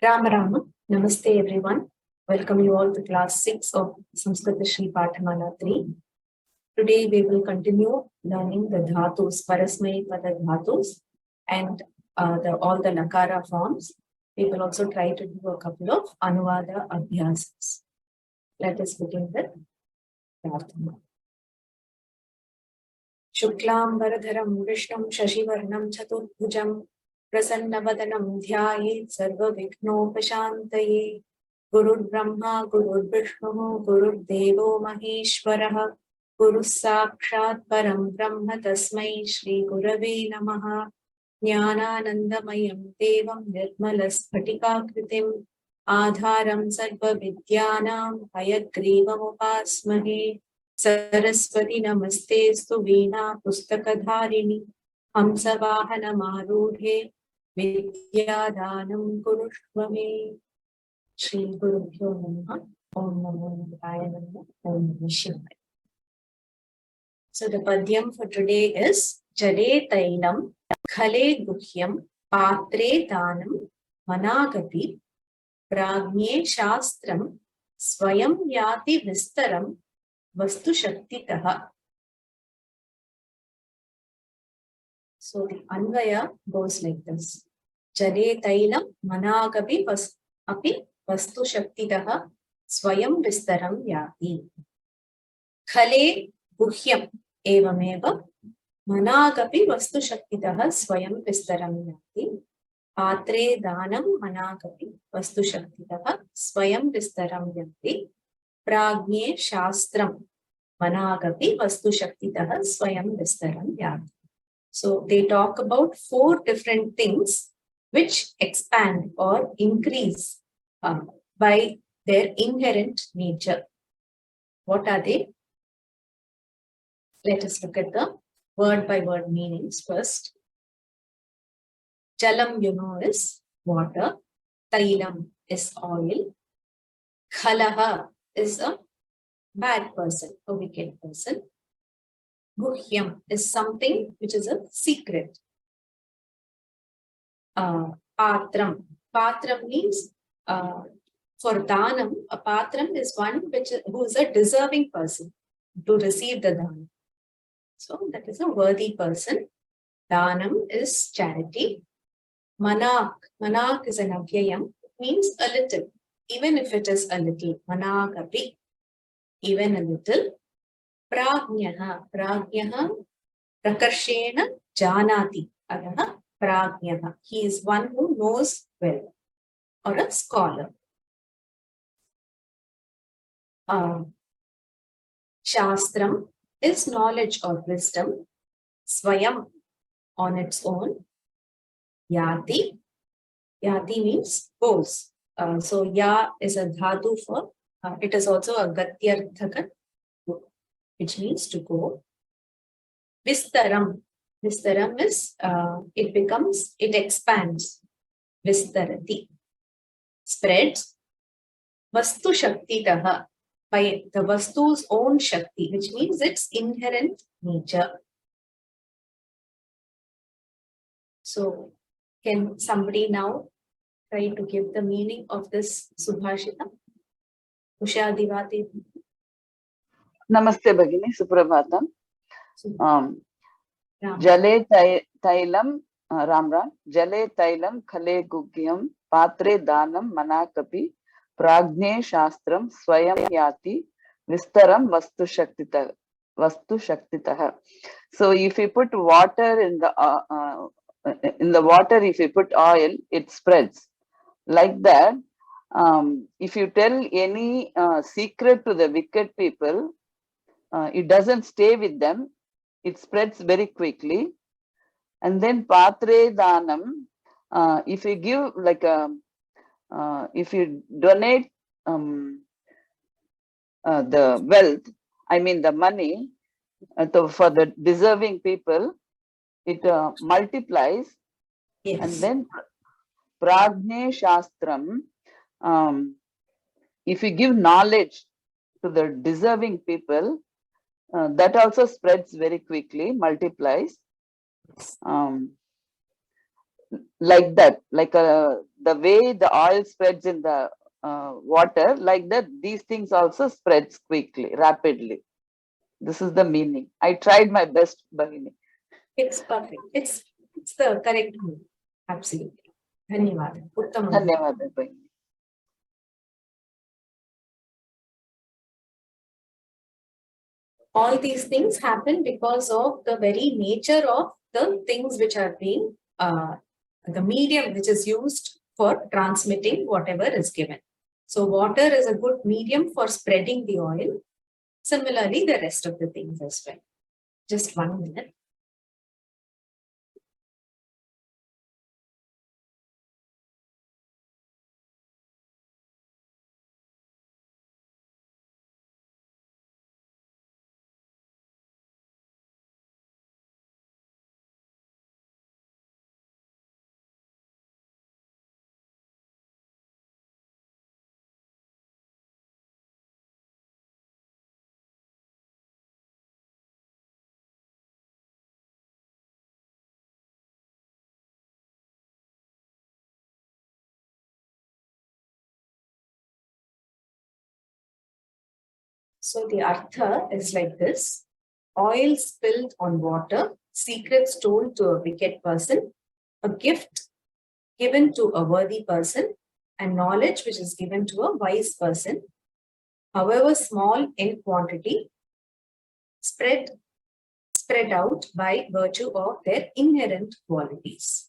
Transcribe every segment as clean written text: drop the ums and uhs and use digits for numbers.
Rama Rama. Namaste everyone. Welcome you all to class 6 of Sanskritasri Pathamala 3. Today we will continue learning the Dhatus, Parasmai Pada Dhatus and all the Nakara forms. We will also try to do a couple of Anuvadaha Abhyasas. Let us begin with Pathamala. Shuklam Varadharam Vishnum Shashivarnam Chaturbhujam Prasannavadanam Dhyayet Sarva Vikhnopashantaye Gurur Brahma Gurur Vishnu Gurur Devo Maheshwaraha Guru Sakshat Param Brahma Tasmai Shri Gurave Namaha Jnananandamayam Devam Nirmalaspatikakritim Adharam Sarva Vidyanam Hayagrivam Upasmahe Saraswati Namastestu Veena Pustakadharini Hamsavahana Marudhe Vidyadanam Kurushvame Shri Guru Namaha Om Namo Narayana Om Vishnu. So the padyam for today is Jale Tailam Khale Guhyam Patre Danam Managati Pragnye Shastram Swayam Yati Vistaram Vastu Shaktitaha. So the Anvaya goes like this. Jale Tailam Managapi Api Vastu Shaktitaha Swayam Vistaram Yati. Khale Guhyam Evameva Managapi Vastu Shaktitaha Swayam Vistaram Yati. Patre Danam Managapi Vastu Shaktitaha Swayam Vistaram Yati. Pragnye Shastram Managapi Vastu Shaktitaha Swayam Vistaram Yati. So they talk about 4 different things which expand or increase by their inherent nature. What are they? Let us look at the word by word meanings first. Jalam, you know, is water. Tailam is oil. Khalaha is a bad person, a wicked person. Guhyam is something which is a secret. Patram. Patram means for dhanam, a patram is one who is a deserving person to receive the dhanam. So that is a worthy person. Dhanam is charity. Manak. Manak is an avyayam. It means a little. Even if it is a little. Manakapi. Even a little. Prajnaha. Prajnaha prakarshena janati. Adaha prajnaha. He is one who knows well. Or a scholar. Shastram is knowledge or wisdom. Swayam on its own. Yati. Yati means goes. So ya is a dhatu for, it is also a gatyarthaka, which means to go. Vistaram. Vistaram is, it expands. Vistarati. Spreads. Vastu shaktitaha. By the vastu's own shakti, which means its inherent nature. So, can somebody now try to give the meaning of this Subhashita? Usha Divati. Namaste Bhagini, Suprabhatam. Jale Tailam, Ram Ram. Jale Tailam Khale Gugyam Patre Danam Manakapi Pragne Shastram Swayam Yati Vistaram Vastu Shaktitaha. So if you put water in the water, if you put oil, it spreads. Like that, if you tell any secret to the wicked people, it doesn't stay with them. It spreads very quickly. And then Patre Danam, if you give like if you donate the wealth, I mean the money, for the deserving people, it multiplies. Yes. And then Pragne Shastram, if you give knowledge to the deserving people, that also spreads very quickly, multiplies. like that, like the way the oil spreads in the water, like that these things also spreads quickly, rapidly. This is the meaning. I tried my best, Bhagini. It's perfect. It's the correct move. Absolutely. Dhanyavad. Uttamam. Dhanyawad, Bhagini. All these things happen because of the very nature of the things which are being, the medium which is used for transmitting whatever is given. So water is a good medium for spreading the oil. Similarly, the rest of the things as well. Just 1 minute. So the artha is like this. Oil spilled on water, secrets told to a wicked person, a gift given to a worthy person, and knowledge which is given to a wise person, however small in quantity, spread out by virtue of their inherent qualities.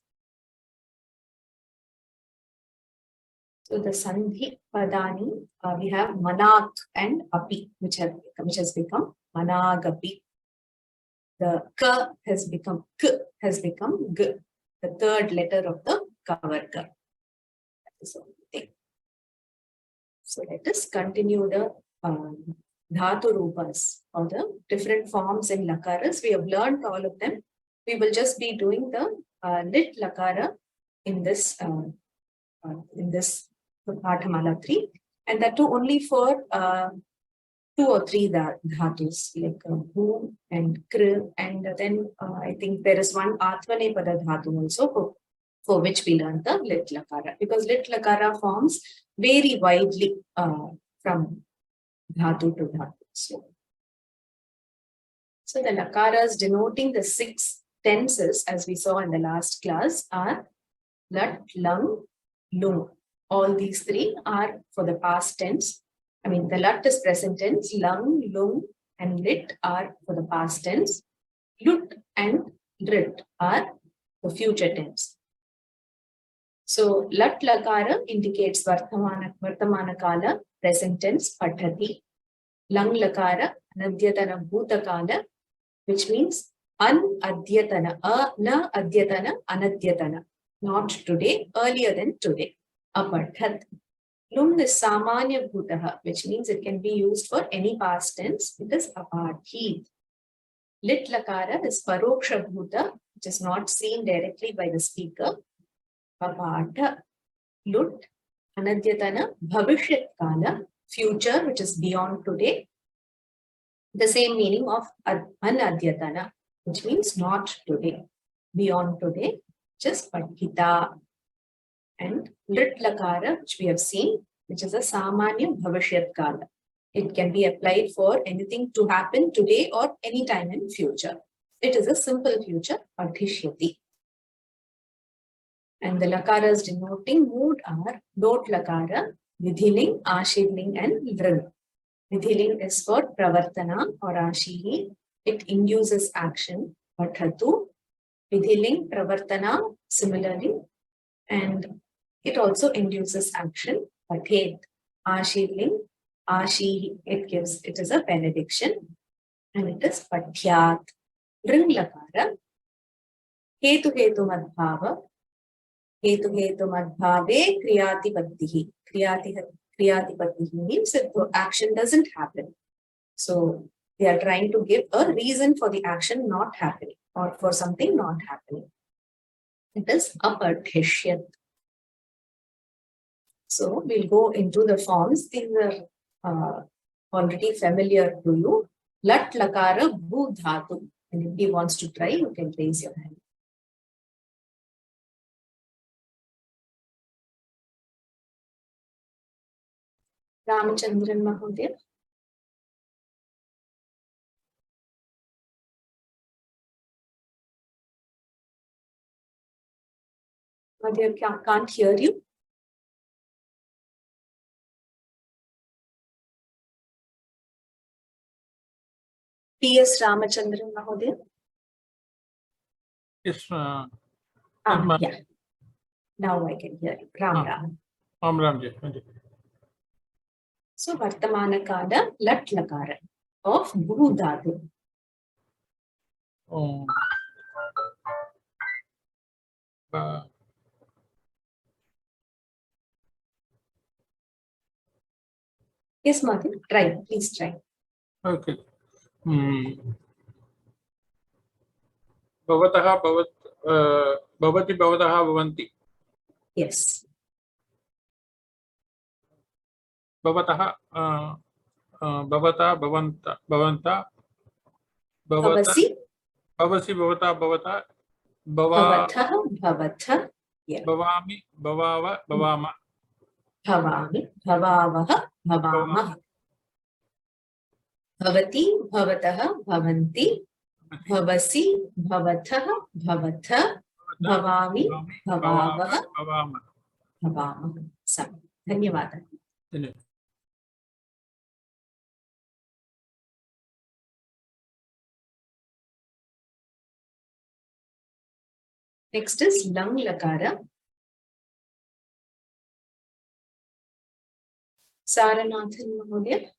So the Sandhi Padani, we have Manak and Api, which has become Managapi. The K has become G, the third letter of the Kavarga. So let us continue the Dhatu Rupas, or the different forms in Lakaras. We have learned all of them. We will just be doing the lit Lakara in this Pathamala 3, and that too only for 2 or 3 dhatus, like Bhu and Kr, and then I think there is one Atmanepada dhatu also for which we learn the lit Lakara, because lit Lakara forms vary widely from dhatu to dhatu. So the Lakaras denoting the 6 tenses, as we saw in the last class, are Lat, Lang, Lung. All these 3 are for the past tense. I mean, the Lat is present tense, Lang, Lung, and Lit are for the past tense. Lut and Rit are the future tense. So, Lat Lakara indicates Vartamana Kala, present tense, Pathati. Lang Lakara, Anadyatana Bhutakala, which means Anadyatana, na Adyatana, Anadyatana. Not today, earlier than today. Apathat. Lung is Samanya Bhutaha, which means it can be used for any past tense. It is Apatith. Lit Lakara is Paroksha Bhuta, which is not seen directly by the speaker. Apatha. Lut. Anadyatana Bhavishyat Kala, future, which is beyond today. The same meaning of Anadyatana, which means not today. Beyond today, just Padhita. And Lit Lakara, which we have seen, which is a Samanya Bhavishyat Kala. It can be applied for anything to happen today or any time in future. It is a simple future, Padhishyati. And the Lakaras denoting mood are Dot Lakara, Vidhiling, Ashidling, and Vrin. Vidhiling is for Pravartana or Ashihi. It induces action, Pathatu. Vidhiling, Pravartana, similarly. And it also induces action, Pathet. Ashidling, Ashi, it is a benediction. And it is Pathyat. Vrin Lakara, Hetu Hetu Madbhava. Hetu Hetu Madbhave Kriyati Paddihi. Kriyati Paddihi means that the action doesn't happen. So they are trying to give a reason for the action not happening or for something not happening. It is Apadhishyat. So we'll go into the forms. These are already familiar to you. Lat Lakara Bhu Dhatu. And if he wants to try, you can raise your hand. Ramachandran Mahodaya. Mahodaya, can't hear you. P.S. Ramachandran Mahodaya. Yes, Yeah. Now I can hear you. Ram Ram. Ramji. So Vartamana Kala Lat Lakara of Bhu Dhatu. Yes, Madhu, try. Please try. Okay. Bhavataha bhavati bhavataha bhavanti. Yes. Bhavataha bhavata bhavanta Bhavasi. bhavasi bhavata Bhavatha. Yeah. bhavami bhavava bhavama. Bhavami. Bhavavaha. Bhavama. Bhavati. Bhavataha. Bhavanti. Bhavasi. Bhavatha. Bhavatha. Bhavami. Bhavavaha. Bhavama. Bhavama. Dhanyavada. Next is Lang Lakara. Saranathan Mahodaya.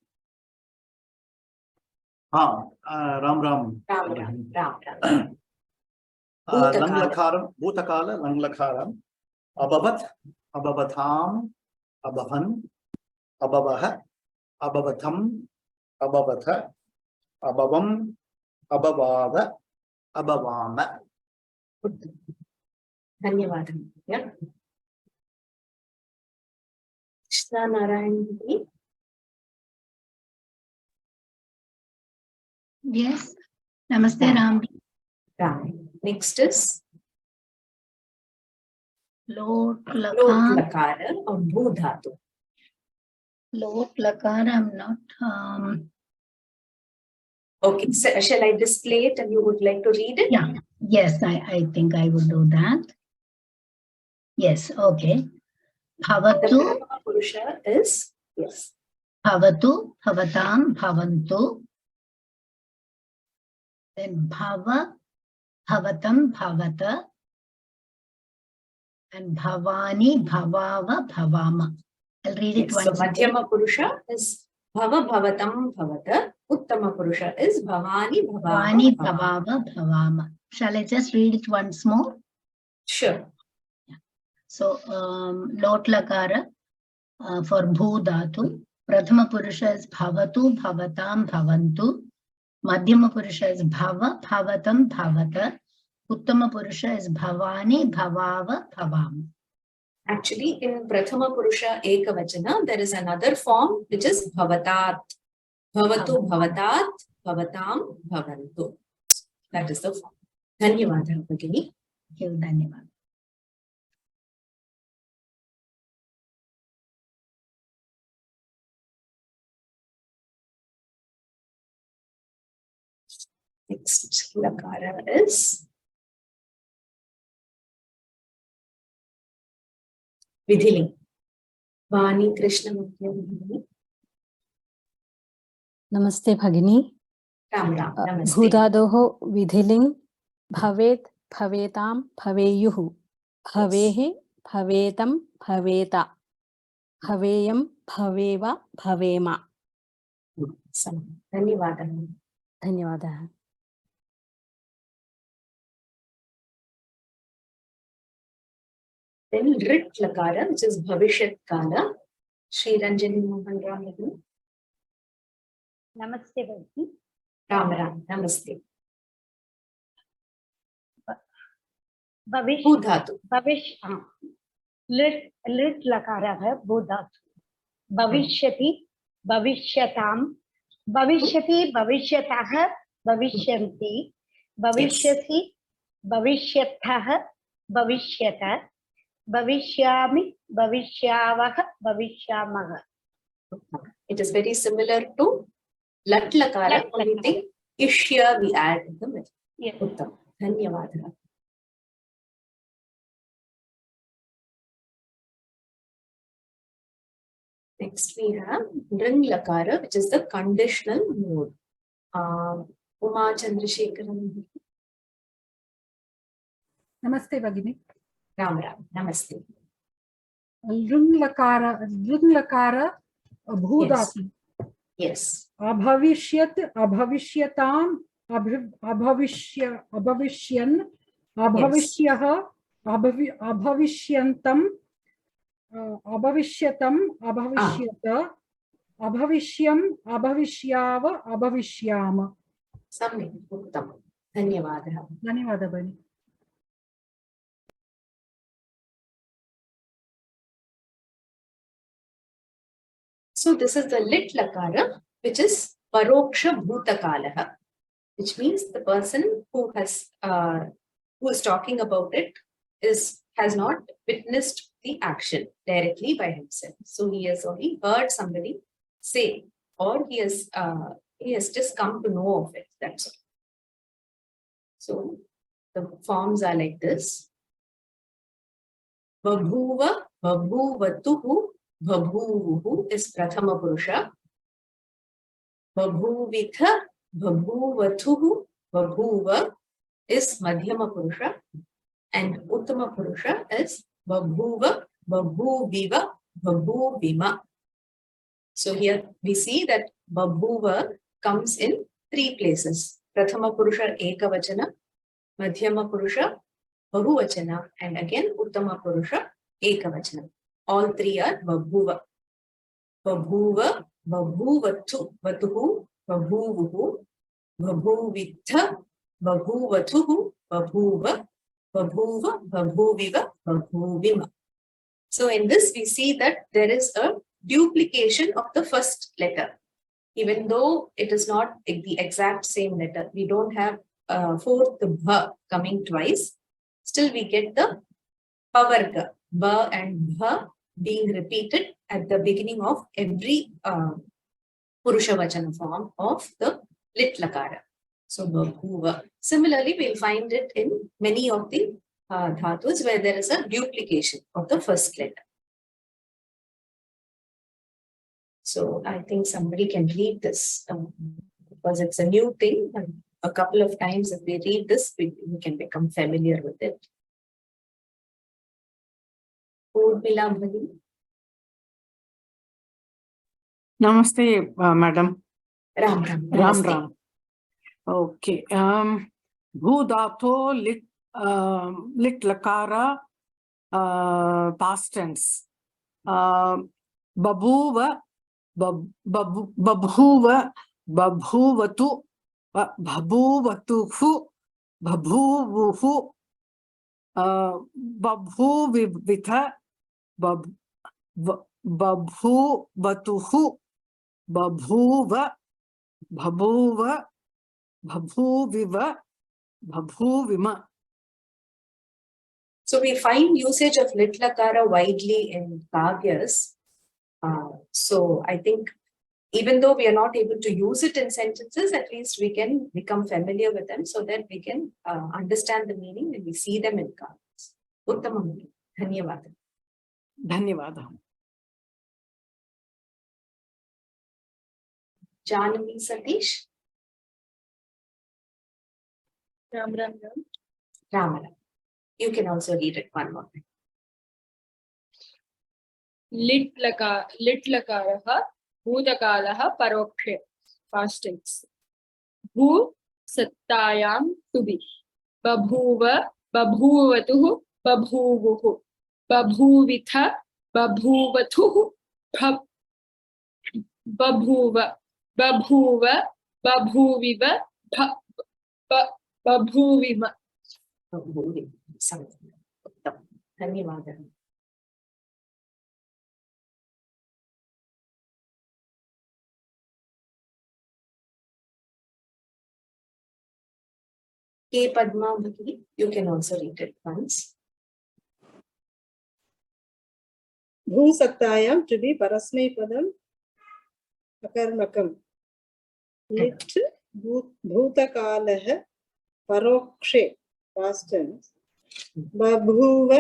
Ram Ram. Langlakaram, Bhutakala, Langlakaram, Abhavat, Abhavatham, Abhavan, Abhavaha, Abhavatham, Abhavatha, Abhavam, Abhavava, Abhavama. Dhanyavada. Yeah. Krishna Narayan. Yes. Namaste, Ram. Ram. Next is Lot Lot Lakara. Lakara of Bhu Dhatu. Lot Lakara, I'm not. Okay, so shall I display it and you would like to read it? Yeah. Yes, I think I would do that. Yes, okay. The Bhavatu, Pratama Purusha is, yes. Bhavatu, Bhavatam, Bhavantu. Then Bhava, Bhavatam, Bhavata. And Bhavani, Bhavava, Bhavama. I'll read it Yes, so once again. Madhyama Purusha is Bhava Bhavatam Bhavata. Uttama Purusha is Bhavani Bhavani, Bhavava Bhavama. Bhavava, Bhavama. Shall I just read it once more? Sure. So, Lot Lakara for Bhu Dhatu. Prathama Purusha is Bhavatu, Bhavatam, Bhavantu. Madhyama Purusha is Bhava, Bhavatam, Bhavata. Uttama Purusha is Bhavani, Bhavava, Bhavam. Actually, in Prathama Purusha Ekavachana, there is another form which is Bhavatat. Bhavatu Bhavatat, Bhavatam, Bhavantu. That is the form. Dhanyavada, Bhagini. Thank you, Dhanyavad. Next Lakara is Vidhiling. Vani Krishna Vidhiling. Namaste Bhagini. Ram Ram. Namaste. Bhudadoho vidhiling bhavet bhavetam bhaveyuhu bhavehe bhavetam bhaveta bhaveyam bhaveva bhavema. Dhanyavada. Dhanyavadah. Then Rit Lakara, which is Bhavishyat Kala. Sri Ranjani Mohan Ram. Namaste, Bhagini. Ram Ram. Namaste. Bhavish, Bhu Dhatu. lit lakara hai bodhat. Bhavishyati, bhavisyatam, bhavishyati, bhavishyatah, bhavishyanti, bhavishyasi, bhavishyatah, bhavishyata, bhavishyami, bhavishyavah, bhavishyamah. It is very similar to Lat Lakara. Lat Only Lakara. thing, ish here we add in the middle. Yes. Uttam. Dhanyavada. Next we have Ring Lakara, which is the conditional mode. Uma Chandrasekharan. Namaste, Bhagini. Ram Ram. Namaste. Lृङ्लकार भूधातु Yes. अभविष्यत् अभविष्यताम् अभविष्यन् अभविष्यः अभविष्यन्तम् अभविष्यतम् अभविष्यत अभविष्यम् अभविष्याव अभविष्याम. Samyak. Uttam. Dhanyavada. धन्यवादः भगिनि. So this is the lit lakara, which is paroksha bhutakalaha, which means the person who is talking about it has not witnessed the action directly by himself. So he has only heard somebody say, or he has just come to know of it. That's all. So the forms are like this: babhuva, babhuvatuhu. Babhuvuhu is Prathama Purusha. Babhuvitha, babhuvathuhu, babhuva is Madhyama Purusha. And Uttama Purusha is babhuva, babhuviva, babhuvima. So here we see that babhuva comes in 3 places. Prathama Purusha Ekavachana, Madhyama Purusha Bahuvachana, and again Uttama Purusha Ekavachana. All 3 are babhuva. Babhuva, babhuvathu, vatuhu, babhuvuhu, babhuvitha, babhuvathuhu, babhuva, babhuva, babhuviva, babhuvima. So in this we see that there is a duplication of the first letter. Even though it is not the exact same letter, we don't have fourth bha coming twice, still we get the pavarga, ba and bha, being repeated at the beginning of every Purusha Vachana form of the lit lakara. So babhuva. Similarly, we'll find it in many of the dhatus where there is a duplication of the first letter. So I think somebody can read this because it's a new thing. And a couple of times if we read this, we can become familiar with it. Namaste, madam. Ram Ram. Ram Namaste. Ram. Okay. Bhudato lit lakara past tense. Babhuva, babhuva, babhuvatu, babhuvatuhu, babhuvuhu, babhuvitha, babhuvatuhu, babhuva, babhuva, babhuviva, babhuvima. So we find usage of lit lakara widely in kavyas. So I think even though we are not able to use it in sentences, at least we can become familiar with them so that we can understand the meaning when we see them in kavyas. Uttamam. Dhanyavada. Dhanyavada. Janami Satish. Ram Ram Ram. Ramala. You can also read it one more time. Lit lakaraha bhutakalah parokshe past tense. Bhu sattayam to be. Babhuva babhuvatuhu babhuvuhu. Babhuvitha babhuvatuhu babhuva babhuva babhuviva babhuvima. Dhanyavada. K. Padma Bhagini, you can also read it once. Bhu sattayam to be parasmay padam अकर्मकम् लिट् भूतकालः परोक्षे past tense बभूव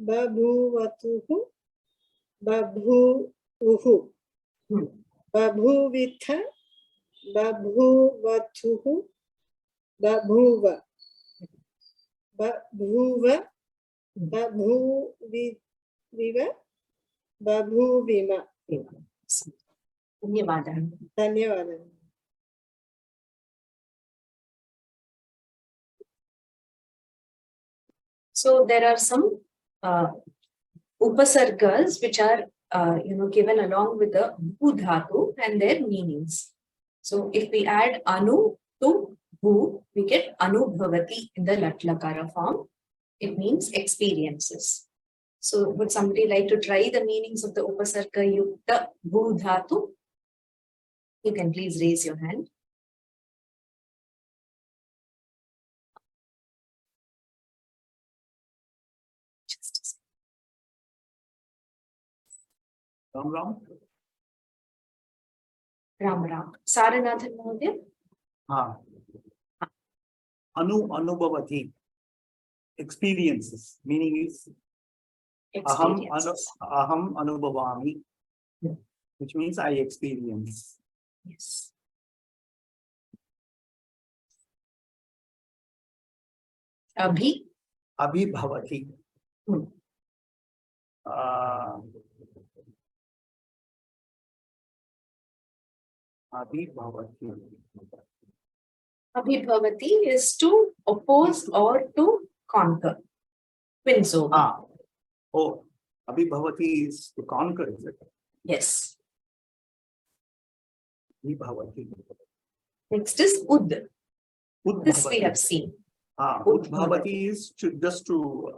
बभूवतुः बभूवुः बभूविथ बभूवतुः बभूव बभूव बभूविव बभूविम धन्यवादः. धन्यवादः. So there are some upasargas which are given along with the bhu dhatu and their meanings. So if we add anu to bhu, we get anubhavati in the lat lakara form. It means experiences. So would somebody like to try the meanings of the upasarga yukta bhu dhatu? You can please raise your hand. Ram Ram. Ram Ram. Saranathan Mahodaya? Anubhavati. Experiences. Meaning is aham anubhavami, which means I experience. Yes. Abhibhavati. Abhibhavati is to oppose or to conquer. Wins over. Oh, Abhibhavati is to conquer, is it? Yes. Abhibhavati. Next is Ud. This we have seen. Udbhavati is just to,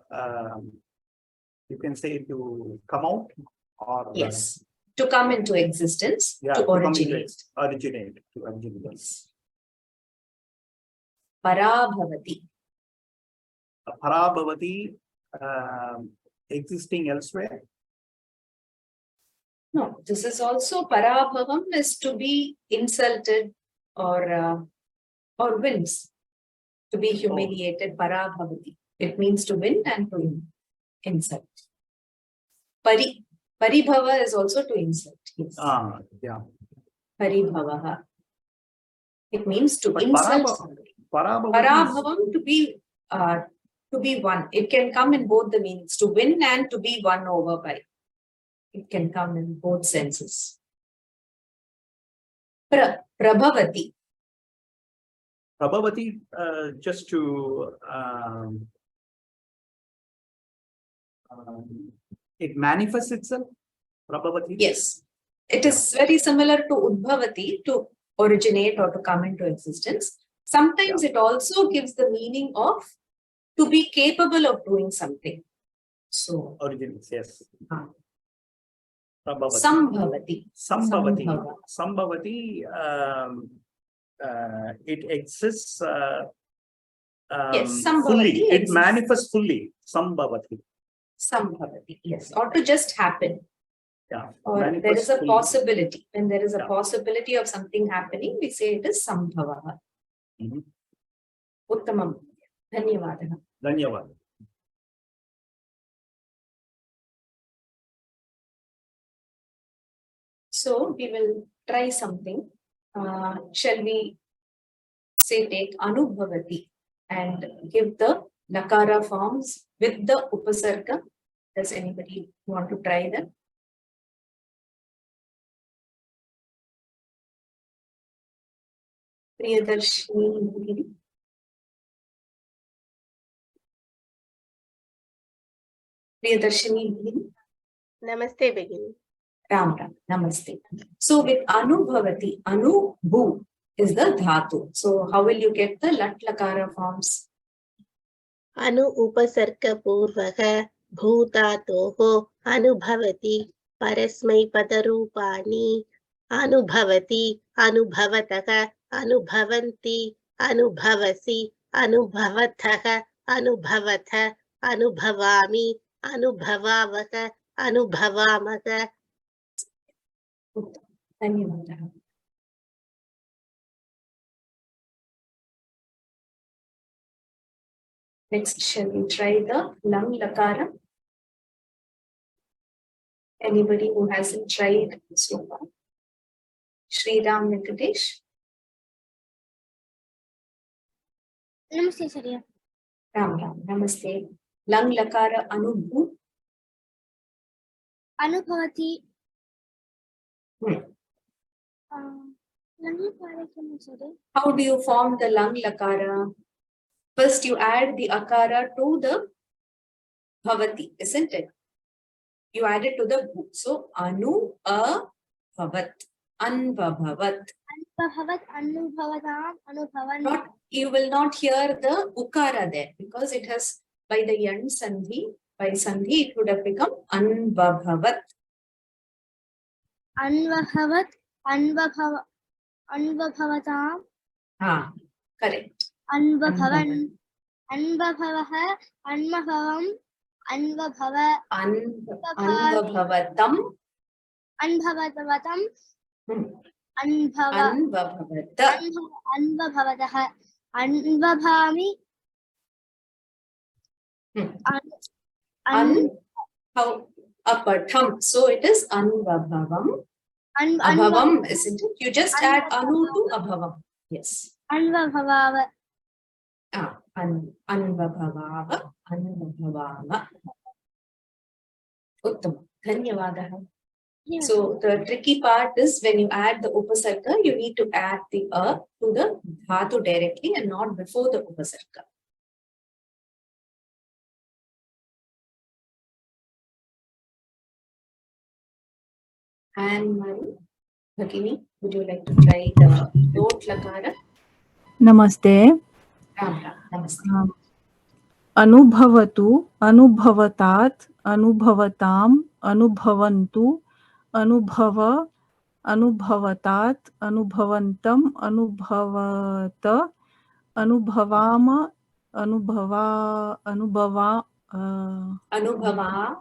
you can say to come out or. Yes. To come into existence, yeah, to originate. To originate. Yes. Parabhavati. Parabhavati, existing elsewhere. No, this is also parabhavam is to be insulted or wins. To be humiliated, parabhavati. It means to win and to insult. Paribhava is also to insult. Yes. Yeah. Paribhavaha. It means to insult somebody. Parabhavam to be won. It can come in both the meanings, to win and to be won over by. It can come in both senses. Prabhavati. Prabhavati, just to it manifests itself. Prabhavati. Yes, it is very similar to Udbhavati, to originate or to come into existence. Sometimes it also gives the meaning of to be capable of doing something. So originates, yes. Sambhavati. Sambhavati. It exists yes, fully. exists. It manifests fully. Sambhavati. Sambhavati, yes. Or to just happen. Yeah. Or there is a possibility. When there is a possibility of something happening, we say it is sambhavaha. Uttamam. Dhanyavadaha. Dhanyavad. So we will try something. Shall we say take Anubhavati and give the Nakara forms with the Upasarga? Does anybody want to try that? Priyadarshini. Priyadarshini. Namaste, Begini. Ram Ram. Namaste. So with Anubhavati, Anubhu is the Dhatu. So how will you get the Lat Lakara forms? Anu upasarga purvaha bhutatoho anubhavati parasmai padarupani anubhavati anubhavataha anubhavanti anubhavasi anubhavathaha anubhavatha anubhavami anubhavavaka anubhavamaka. Dhanyavadaha. Next, shall we try the lung lakara? Anybody who hasn't tried so far? Shri Ram Venkatesh. Namaste, Sarya. Ram Ram. Namaste. Lung lakara anubhu. Anubhavati. Hmm. Sarya. How do you form the lung lakara? First, you add the akara to the bhavati, isn't it? You add it to the bhu. So, anu a bhavat, anvabhavat. Anubhavat, anubhavatam, anubhavan. Not, you will not hear the ukara there because it has, by the yan sandhi, by sandhi, it would have become anvabhavat. Anubhavat, anubhavatam. Ah, correct. Anubhavan. Anubhavaha, anubhavam, anubhava. Anvabhavatam. Anubhavatavam. Anvabhavata. Anubhavataha. Anubhavami. How apatham. So it is anvabhavam. Abhavam, isn't it? You just add anu to abhavam. Yes. Anubhavava. Anvabhavava. Anvabhavama. Uttam. Dhanyavadaha. So the tricky part is when you add the upasarga, you need to add the a to the dhatu directly and not before the upasarga. And Mari, Bhagini, would you like to try the dot lakara? Namaste. Ram Ram. Namaste. Anubhavatu, anubhavatat, anubhavatam, anubhavantu, anubhava, anubhavatat, anubhavantam, anubhavata, anubhavama, anubhava. Anubhava.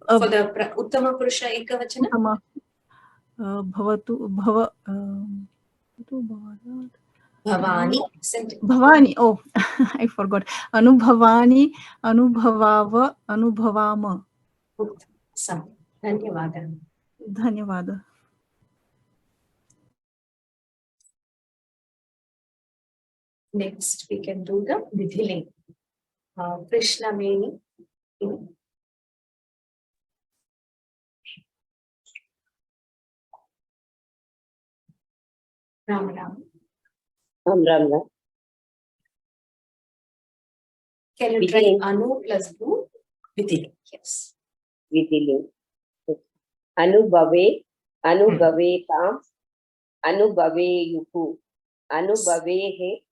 For the Uttama Purusha Ekavachana? Uttama. Bhavatu, Bhavani. Bhavani. Oh, I forgot. Anubhavani, anubhavava, anubhavama. Dhanyavada. Dhanyavada. Next, we can do the Vidhiling. Krishna Meni. Ram Ram. Ram. Can you try Anu plus Bhu? Vidhiling. Yes. Vidhiling. Anubhave, anubhavetam, anubhaveyuhu, anubhavehe,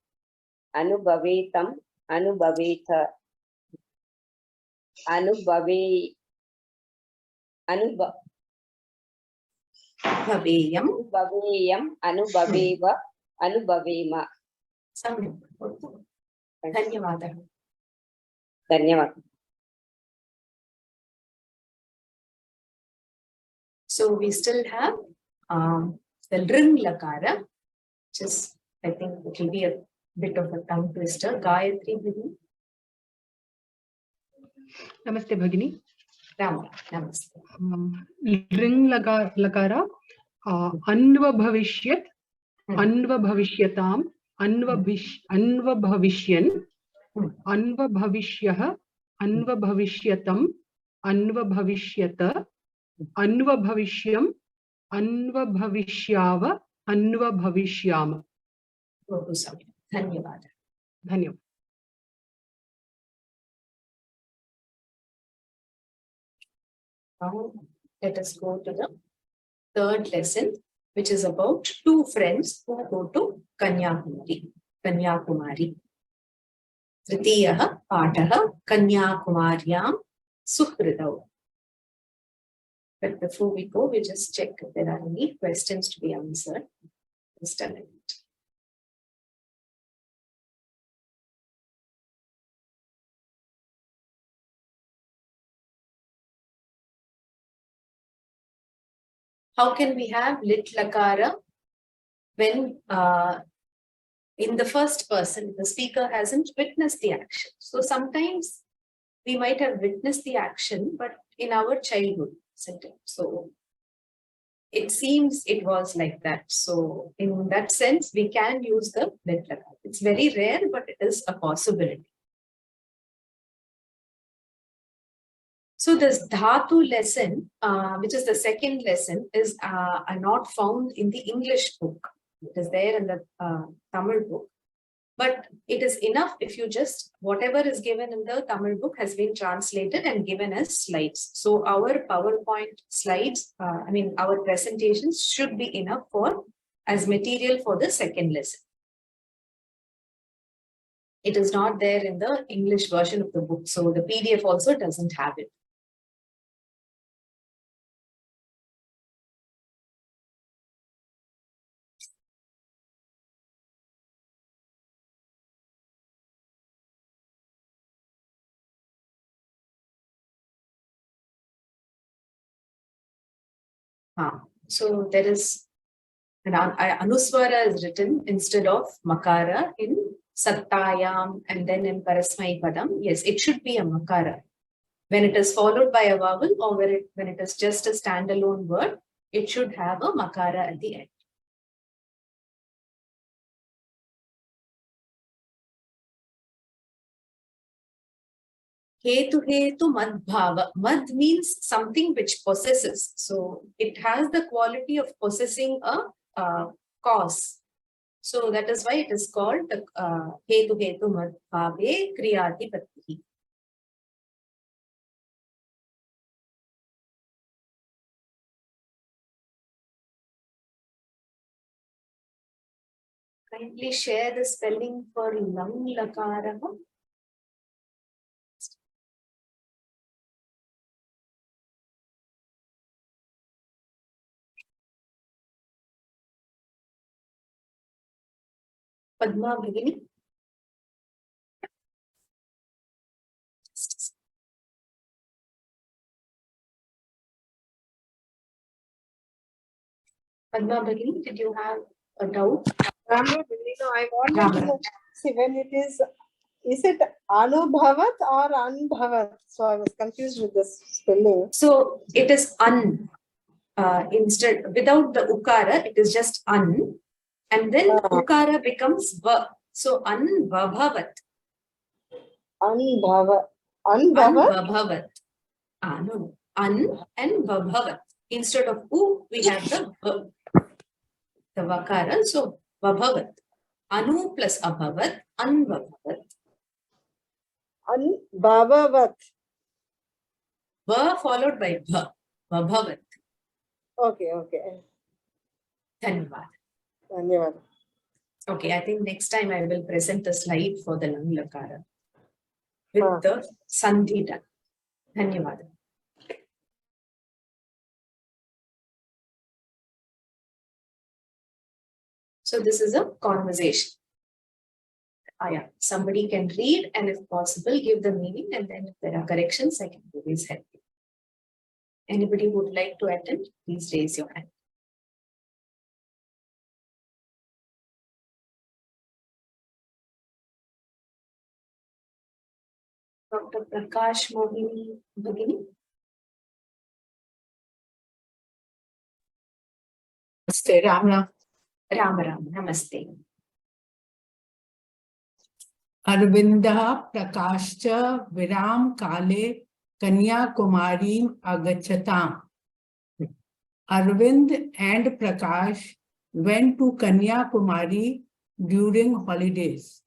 anubhavetam, anubhaveta, Bhaveyam. Anubhaveva, anubhavema. Dhanyavada. Dhanyavad. So we still have the ring lakara, which is, I think it will be a bit of a tongue twister. Gayatri Bhagini. Namaste Bhagini. Ram, namaste. Ring lakara. Anva bhavishyat, anva bhavisyatam, anva bhavishyan, anva bhavishyah, anva bhavishyatam, anva bhavishyata, anva bhavishyam, anva bhavishyava, anva bhavishyama. Dhanyavada. Dhanyavad. Now let us go to the third lesson, which is about two friends who go to Kanyakumari. Tritiyaha Pataha Kanyakumaryam Suhridau. But before we go, we just check if there are any questions to be answered. Just a minute. How can we have lit lakara when in the first person, the speaker hasn't witnessed the action? So sometimes we might have witnessed the action, but in our childhood, isn't it? So it seems it was like that. So in that sense, we can use the lit lakara. It's very rare, but it is a possibility. So this dhatu lesson, which is the second lesson, is not found in the English book. It is there in the Tamil book. But it is enough if you just, whatever is given in the Tamil book has been translated and given as slides. So our PowerPoint slides, our presentations should be enough as material for the second lesson. It is not there in the English version of the book. So the PDF also doesn't have it. So there is an Anuswara is written instead of Makara in Sattayam and then in Parasmai Padam. Yes, it should be a Makara. When it is followed by a vowel or when it is just a standalone word, it should have a Makara at the end. Hetu mad bhava. Mad means something which possesses. So it has the quality of possessing a cause. So that is why it is called hetu mad bhave kriyati patti. Kindly share the spelling for lang lakara. Padma Bhagini. Padma Bhagini, did you have a doubt? No, I wanted to know, see when it is it Anubhavat or Anbhavat? So I was confused with this spelling. So it is instead, without the ukara, it is just an, and then ukara becomes va. So anvabhavat. Anbhavat. Anvabhavat. No. An and vabhavat. Instead of u, we have the vakara. So vabhavat. Anu plus abhavat. Anvabhavat. Anbhavat. Va followed by bha. Vabhavat. Okay. Dhanyavad. Okay, I think next time I will present a slide for the lang lakara with the sandhi done. Dhanyavad. So this is a conversation. Somebody can read and if possible give the meaning, and then if there are corrections I can always help you. Anybody who would like to attend, please raise your hand. Dr. Prakash Mohini Bhagini. Namaste, Ramna. Ram, namaste. Arvindah Prakashcha Viram Kale Kanya Kumarim Agachatam. Arvind and Prakash went to Kanya Kumari during holidays.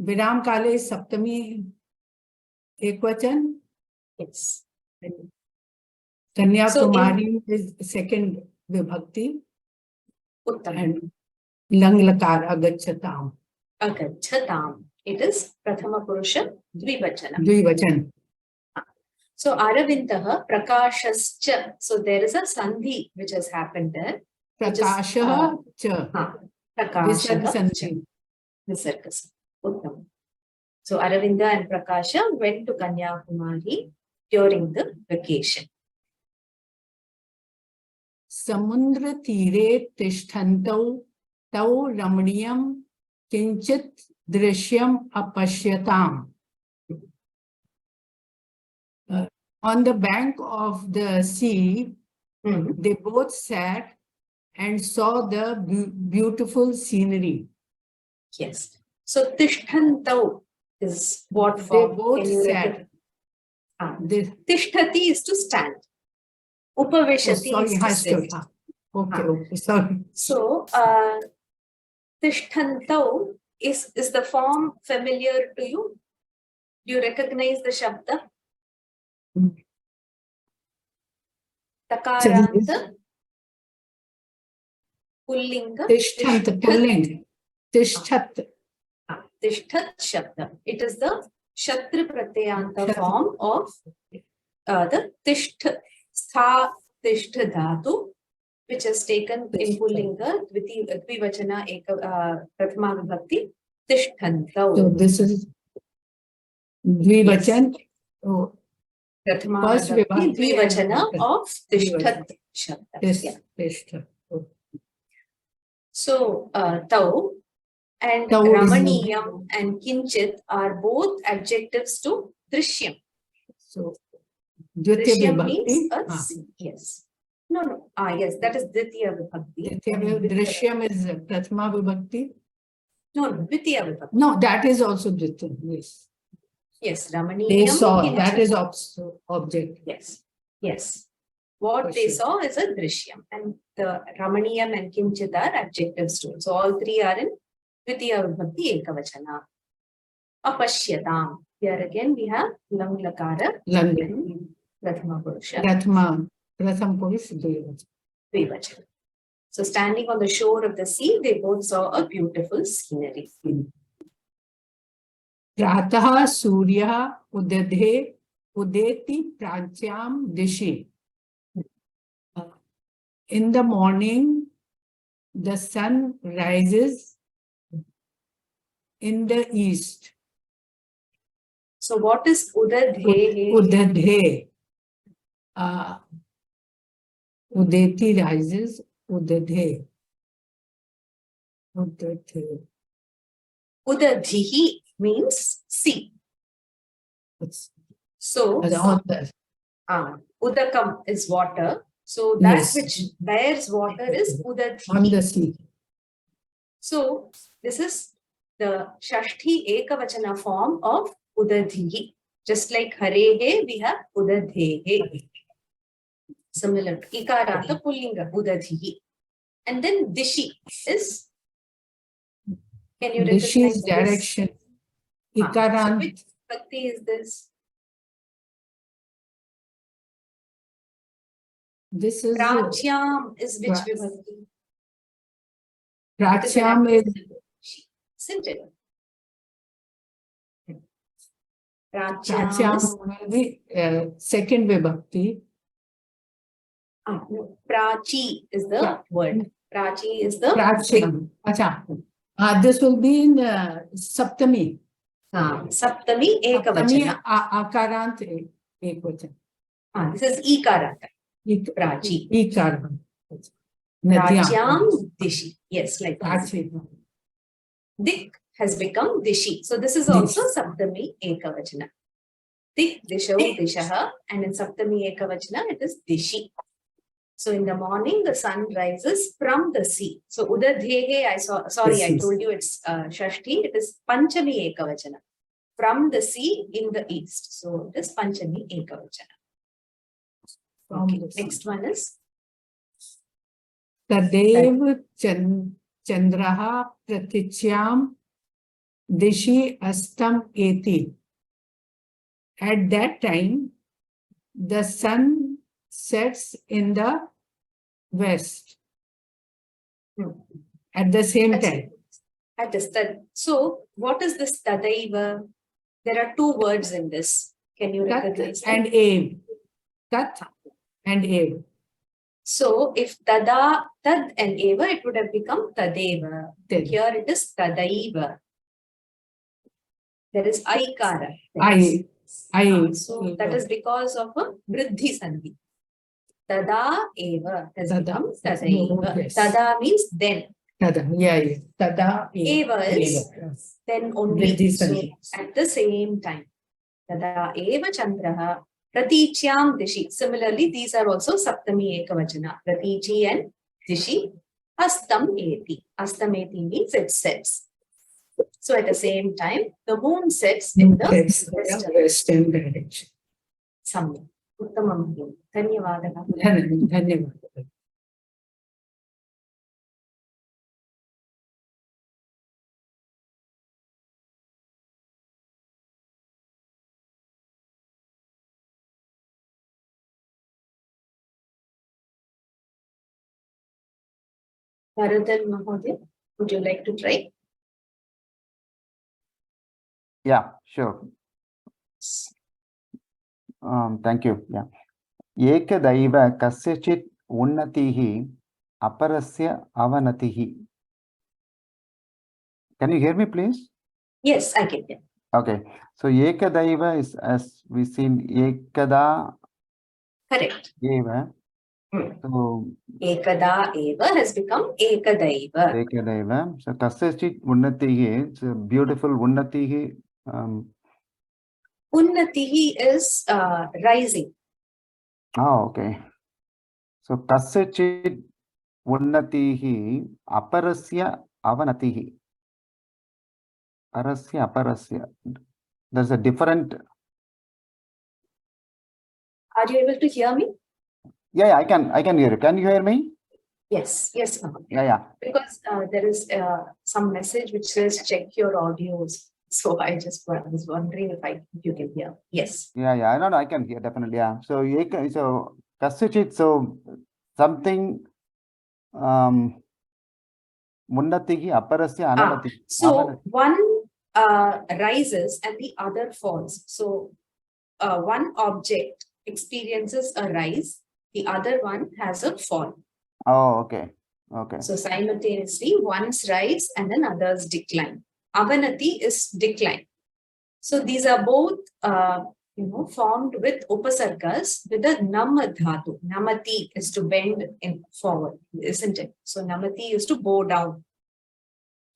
Viram Kale is Saptami Ekvachan. Yes. Kanya Kumari is second Vibhakti. And Lang Lakar Agachatam. Agachatam. It is Prathama Purusha Dvivachana. Dvivachan. So Aravindaha Prakashascha. So there is a sandhi which has happened there. Prakasha cha. Prakasha. Visarga. Uttam. So Aravinda and Prakasha went to Kanyakumari during the vacation. samundra tire tishtantau tau ramaniyam kinchit drishyam apashyatam. On the bank of the sea, they both sat and saw the beautiful scenery. Yes. So tishtantau is what They form? both Can you sat. They, Tishtati is to stand. Upaveshati is to sit. Okay, okay, sorry. So, tishtantau is the form familiar to you? Do you recognize the shabda? Takaranta, pullinga, Tishthant, pulling. Tishthat. Tishthat shabda. It is the Shatra Pratyanta form of the Tishtha, Stha Tishtha Dhatu, which is taken in Pullinga, Dvivachana, Prathama Vibhakti, Tishtantau. So this is Dvivachan. Oh, Prathama first Vibhakti, Vibhakti Dvivachana and of Tishthat Shabda. Yeah. Tishtha. So, Tau and Tau is- Ramaniyam and Kinchit are both adjectives to Drishyam. So Dvitiya Drishyam means Vibhakti. a scene. Yes. No. Yes, that is Dvitiya Vibhakti. Drishyam is Prathama Vibhakti. No, Dvitiya Vibhakti. No, that is also Dvitiya. Yes. Yes, Ramaniyam. They saw, Kinchit. that is also object. Yes. What they saw is a Drishyam, and the Ramaniyam and Kinchit are adjectives too. So all three are in Dvitiya Vibhakti Ekavachana. Apashyatam. Here again we have Lang Lakara. Lang. Prathama Purusha. Pratham Purush Dvivachana. So standing on the shore of the sea, they both saw a beautiful scenery. Pratah Surya Udadhe Udeti Pratyam Dishi. In the morning, the sun rises in the east. So what is Udadhe? Udadhe. Udeti rises. Udadhe. Udadhe. Udadhihi means sea. So Udakam is water. So that Yes. which bears water is Udadhihi. On the sea. So this is the Shashti Ekavachana form of Udadhihi. Just like Harehe, we have Udadhehe. Similar to Ikaranta Pullinga, Udadhihi. And then Dishi is, can you recognize Dishi is this? direction. So Ikarant. which Bhakti is this? This is Prachyam is which Vibhakti? Prachyam is Isn't it? Prachyam will be second Vibhakti. No, Prachi is the word. Prachi is the Prachyam. Acha. This will be in Saptami. Saptami Ekavachana. Akarant Ekvachana. This is Ikaranta. Prachi. Ikarant. Pracyam Dishi. Yes, like Prachi. Dik has become Dishi. So this is also Saptami Ekavachana. Dik, Dishau, Dishaha, and in Saptami Ekavachana it is Dishi. So in the morning the sun rises from the sea. So Udadhehe, I told you it's Shashti, it is Panchami Ekavachana. From the sea in the east. So it is Panchami Ekavachana. Okay, next one is Tadev Chandraha Pratichyam Dishi Astam Eti. At that time, the sun sets in the west. At the same time. At the so what is this Tadaiva? There are two words in this. Can you recognize and Ev. Tat and Ev. So if Tada, Tad and Eva, it would have become Tadeva. Here it is Tadaiva. There is Aikara. I. So that is because of a Vriddhi Sandhi. Tada eva has Tada. become No, tadaiva. yes. Tada means then. Tada. Yeah. Tada. Eva is Yes. then only. With this So sentence. at the same time. Tada eva chandraha pratichyam dishi. Similarly, these are also saptami ekavachana. Pratichi and dishi. Astam eti. Astam eti means it sets. So at the same time, the moon sets in the Western direction. Samya. Uttamam. Dhanyavadaha. Dhanyavad. Bharadhan Mahodaya, would you like to try? Yeah, sure. Thank you. Yeah. Ekadaiva kasyachit unnatihi aparasya avanatihi. Can you hear me, please? Yes, I can hear. Okay. So ekadaiva is, as we seen, ekada. Correct. Eva. So Ekada eva has become ekadaiva. ekadaiva. So kasyachit unnatihi. It's a beautiful unnatihi. Unnatihi is rising. Oh, okay. So kasyachit unnatihi aparasya avanatihi. Parasya aparasya. There's a different. Are you able to hear me? Yeah, I can hear you. Can you hear me? Yes, yes. Yeah. Because there is some message which says check your audios. So I just was wondering if you can hear. Yes. Yeah. No, I can hear definitely. Yeah. So kasyachit. So something. Munnatihi aparasya anavati. So one rises and the other falls. So one object experiences a rise, the other one has a fall. Oh, okay. Okay. So simultaneously, one's rise and then others decline. Avanati is decline. So these are both formed with upasargas with a nam dhatu. Namati is to bend in forward, isn't it? So namati is to bow down.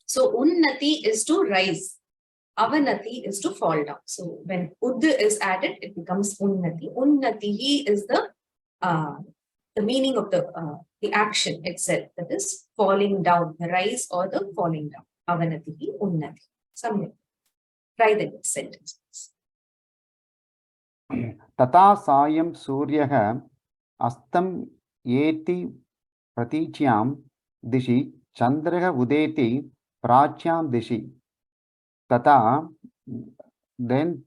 So unnati is to rise. Avanati is to fall down. So when ud is added, it becomes unnati. Unnatihi is the meaning of the action itself, that is falling down, the rise or the falling down. Avanatihi, unnati. Something. Try the next sentence. Tata sayam suryaha astam yeti pratichyam dishi chandraha udeti prachyam dishi. Tata, then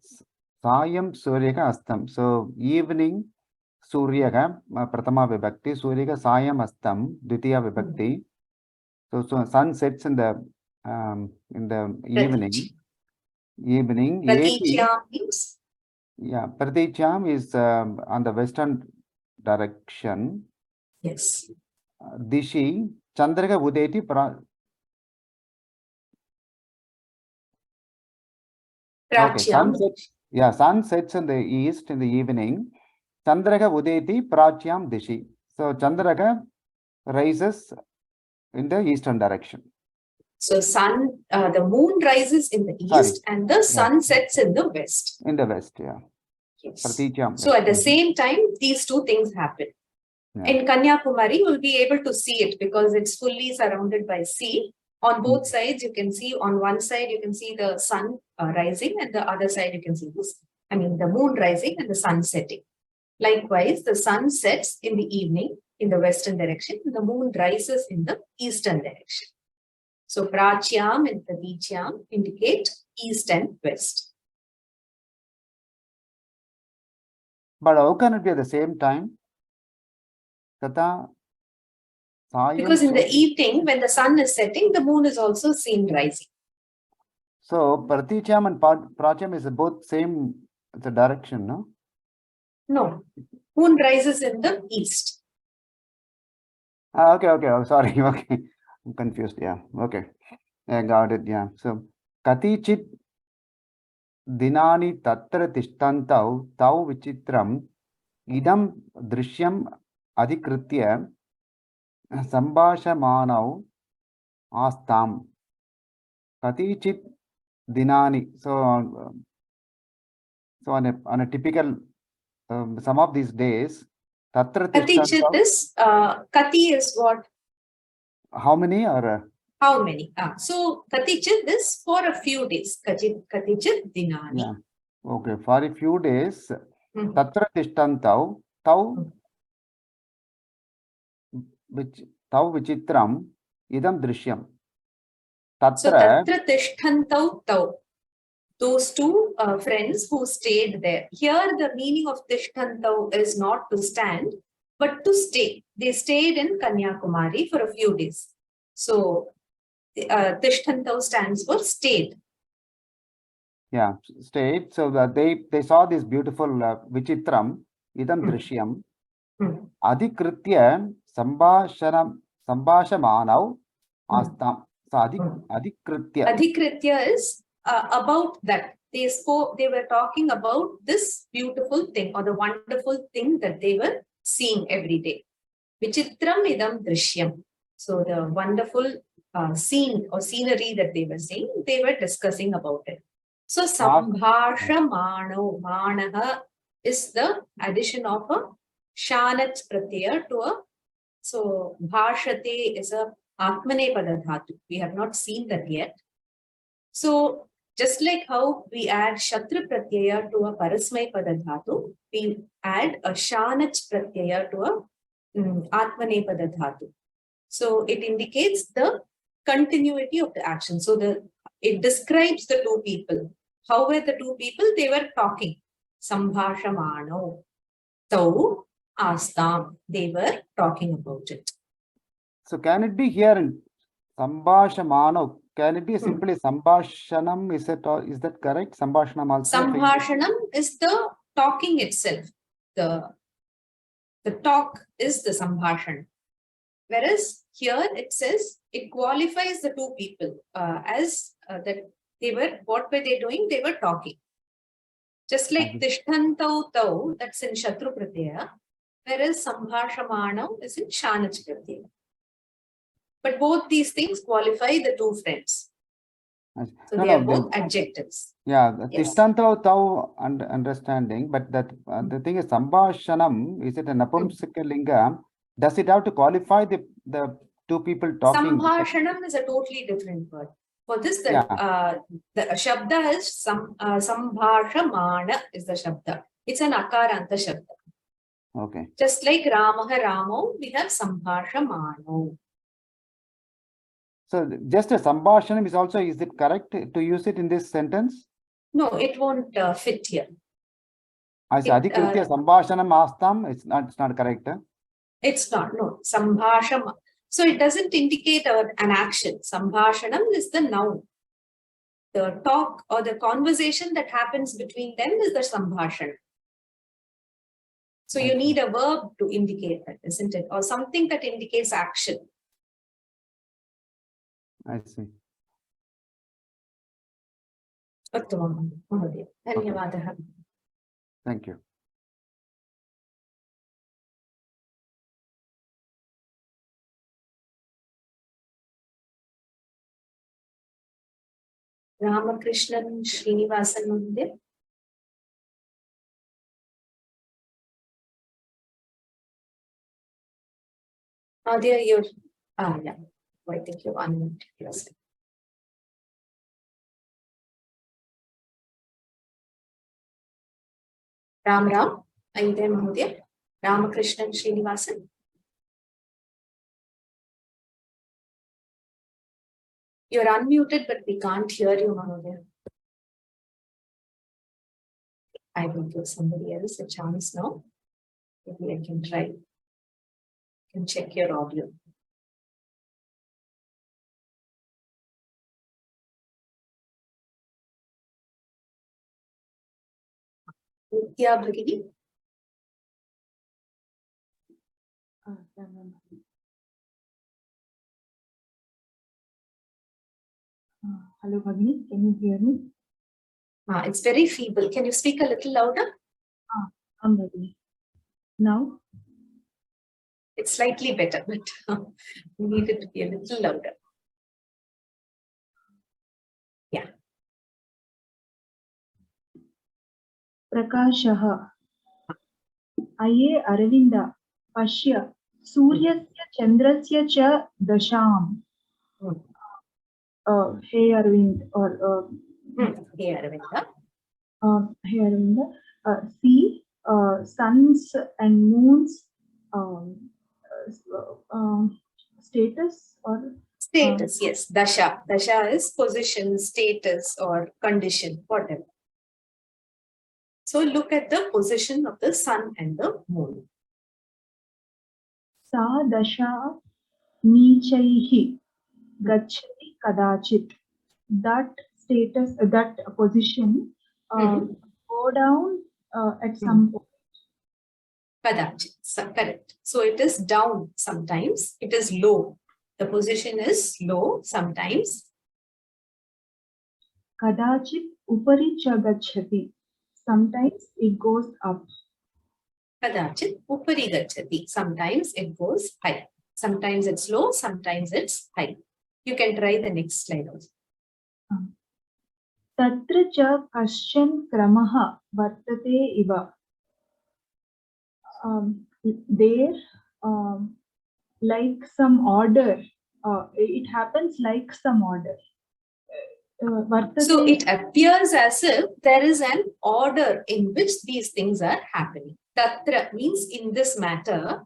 sayam suryaha astam. So evening suryaha prathama vibhakti, suryaha sayam astam dvitiya vibhakti. So sun sets in the evening. Pratichyam means? Yeah, pratichyam is on the western direction. Yes. Dishi chandraha udeti okay, sun sets in the east in the evening. Chandraha udeti prachyam dishi. So Chandraha rises in the eastern direction. So the moon rises in the east and the sun sets in the west. In the west, yeah. Yes. Pratichyam. So at the same time, these two things happen. Yeah. In Kanyakumari, you'll be able to see it because it's fully surrounded by sea. On both sides, you can see, on one side, you can see the sun rising, and the other side, you can see the moon rising and the sun setting. Likewise, the sun sets in the evening in the western direction, and the moon rises in the eastern direction. So Prachyam and Pratichyam indicate east and west. But how can it be at the same time? Because in the evening, when the sun is setting, the moon is also seen rising. So Pratichyam and Prachyam is both same the direction, no? No. Moon rises in the east. Okay. Oh, sorry. Okay. I'm confused. Yeah. Okay. I got it. Yeah. So Katichit Dinani Tatra Tishtantau Tau Vichitram Idam Drishyam adhikritya sambhashamanau astam katichit dinani. So on a typical some of these days, tatra Katichit tishtantau. is, kati is what? How many or? How many? So katichit is for a few days. Katichit dinani. Yeah. Okay. For a few days, Mhm. tatra tishtantau, tau vichitram idam drishyam. So Tatra, tatra tishtantau tau. Those two friends who stayed there. Here the meaning of tishtantau is not to stand, but to stay. They stayed in Kanyakumari for a few days. So tishtantau stands for stayed. yeah, stayed. So that they saw this beautiful vichitram idam drishyam. Adhikritya sambhashamanau astam. So adhikritya. Adhikritya is about that. They were talking about this beautiful thing or the wonderful thing that they were seeing every day. Vichitram idam drishyam. So the wonderful scene or scenery that they were seeing, they were discussing about it. So sambhashamano, manaha is the addition of a shanach pratyaya to a, so bhashate is a atmanepada dhatu. We have not seen that yet. So just like how we add shatra pratyaya to a parasmaipada dhatu, we add a shanach pratyaya to a atmanepada dhatu. So it indicates the continuity of the action. So it describes the two people. How were the two people? They were talking. Sambhashamano. Tau astam. They were talking about it. So can it be here in sambhashamano? Can it be simply sambhashanam? Is that correct? Sambhashanam also. Sambhashanam is the talking itself. The talk is the sambhashan. Whereas here it says it qualifies the two people as that they were, what were they doing? They were talking. Just like tishtantau tau, that's in shatru pratyaya, whereas sambhashamanam is in shanach pratyaya. But both these things qualify the two friends. So they are both adjectives. Yeah, Yes. tishtantau tau understanding, but that the thing is sambhashanam, is it a napumsaka linga? Does it have to qualify the two people talking? Sambhashanam is a totally different word. For this, the shabda is sambhashamana is the shabda. It's an akaranta shabda. Okay. Just like Ramaha Ramo, we have sambhashamano. So just a sambhashanam is also, is it correct to use it in this sentence? No, it won't fit here. I say adhikritya sambhashanam astam, it's not correct. It's not, no. Sambhasham. So it doesn't indicate an action. Sambhashanam is the noun. The talk or the conversation that happens between them is the sambhashan. So you need a verb to indicate that, isn't it? Or something that indicates action. I see. Uttamam, Mahodaya. Dhanyavadaha. Thank you. Ramakrishnan Srinivasan Mahodaya. Mahodaya, you're, yeah. I think you're unmuted yourself. Ram, are you there, Mahodaya? Ramakrishnan Srinivasan. You're unmuted, but we can't hear you, Mahodaya. I will give somebody else a chance now. Maybe I can try. You can check your audio. Nitya Bhagini. Hello, Bhagini. Can you hear me? It's very feeble. Can you speak a little louder? I'm ready. Now? It's slightly better, but we need it to be a little louder. Yeah. Prakashah. Aye Aravinda. Pashya. Suryasya Chandrasya cha dasham. Hey Arvind or Hey Aravinda. Hey Aravinda. See suns and moons status or Status, yes. Dasha. Dasha is position, status, or condition, whatever. So look at the position of the sun and the moon. Sa dasha nichaihi gachati kadachit. That status, that position go down at some point. Kadachit. Correct. So it is down sometimes. It is low. The position is low sometimes. Kadachit upari cha gachati. Sometimes it goes up. Kadachit upari gachati. Sometimes it goes high. Sometimes it's low, sometimes it's high. You can try the next slide also. Tatra cha kaschan kramaha vartate iva. There, like some order, it happens like some order. So it appears as if there is an order in which these things are happening. Tatra means in this matter.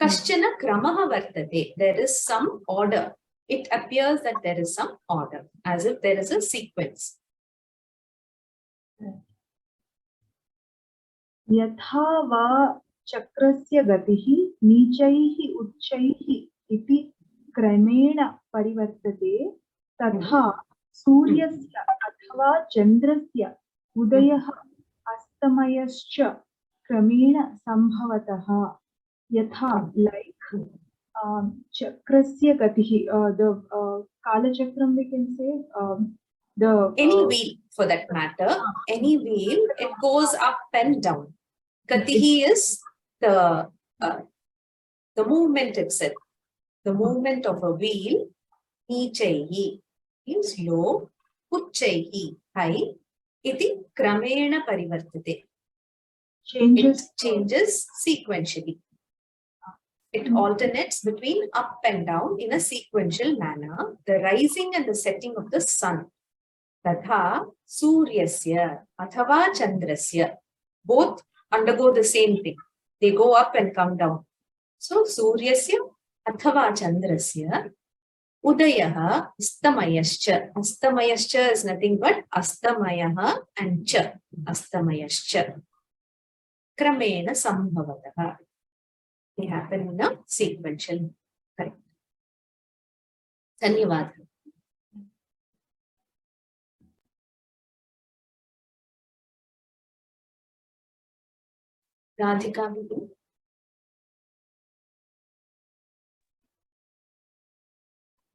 Kaschana kramaha vartate. There is some order. It appears that there is some order, as if there is a sequence. Yatha va chakrasya gatihi nichaihi uchaihi iti kramena parivartate tatha suryasya athava chandrasya udayaha astamayascha kramena sambhavataha. Yatha, like chakrasya gatihi, the kala chakram we can say, any wheel for that matter, any wheel, it goes up and down. Gatihi is the movement itself. The movement of a wheel. Nichaihi is low. Uchaihi high. Iti kramena parivartate. It changes sequentially. It alternates between up and down in a sequential manner. The rising and the setting of the sun. Tatha suryasya athava chandrasya. Both undergo the same thing. They go up and come down. So suryasya athava chandrasya udayaha astamayascha. Astamayascha is nothing but astamayaha and cha. Astamayascha. Kramena sambhavataha. They happen in a sequential. Correct. Dhanyavad. Radhika.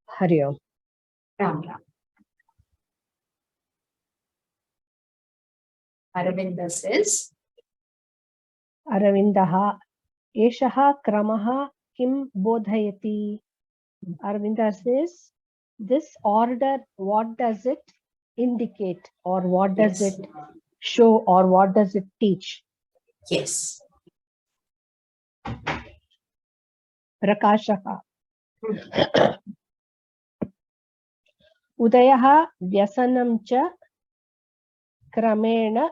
Hari Om. Ram Ram. Aravinda says, Aravindaha eshaha kramaha kim bodhayati. Aravinda says, this order, what does it indicate, or what does it show, or what does it teach? Yes. Prakashaha. Udayaha vyasanam cha kramena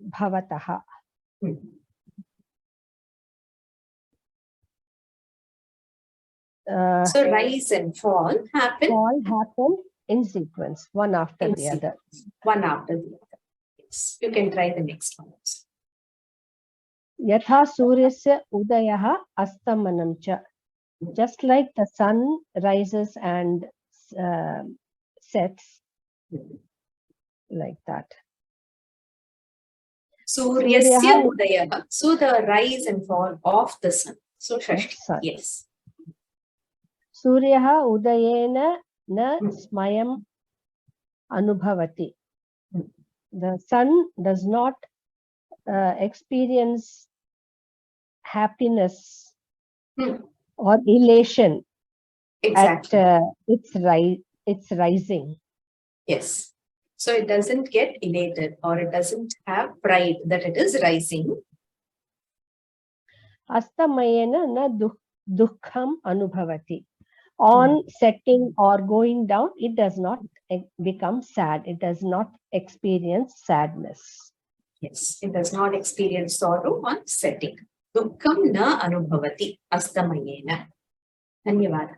bhavataha. So rise and fall happen. Fall happen in sequence, one after the other. One after the other. Yes. You can try the next one. Yatha suryasya udayaha astamanam cha. Just like the sun rises and sets, like that. Suryasya udayaha. So the rise and fall of the sun. So Shashti. Yes. Suryaha udayena na smayam anubhavati. The sun does not experience happiness or elation Exactly. at its rising. Yes. So it doesn't get elated or it doesn't have pride that it is rising. Astamayena na dukkham anubhavati. On setting or going down, it does not become sad. It does not experience sadness. Yes, it does not experience sorrow on setting. Dukkham na anubhavati astamayena. Dhanyavada.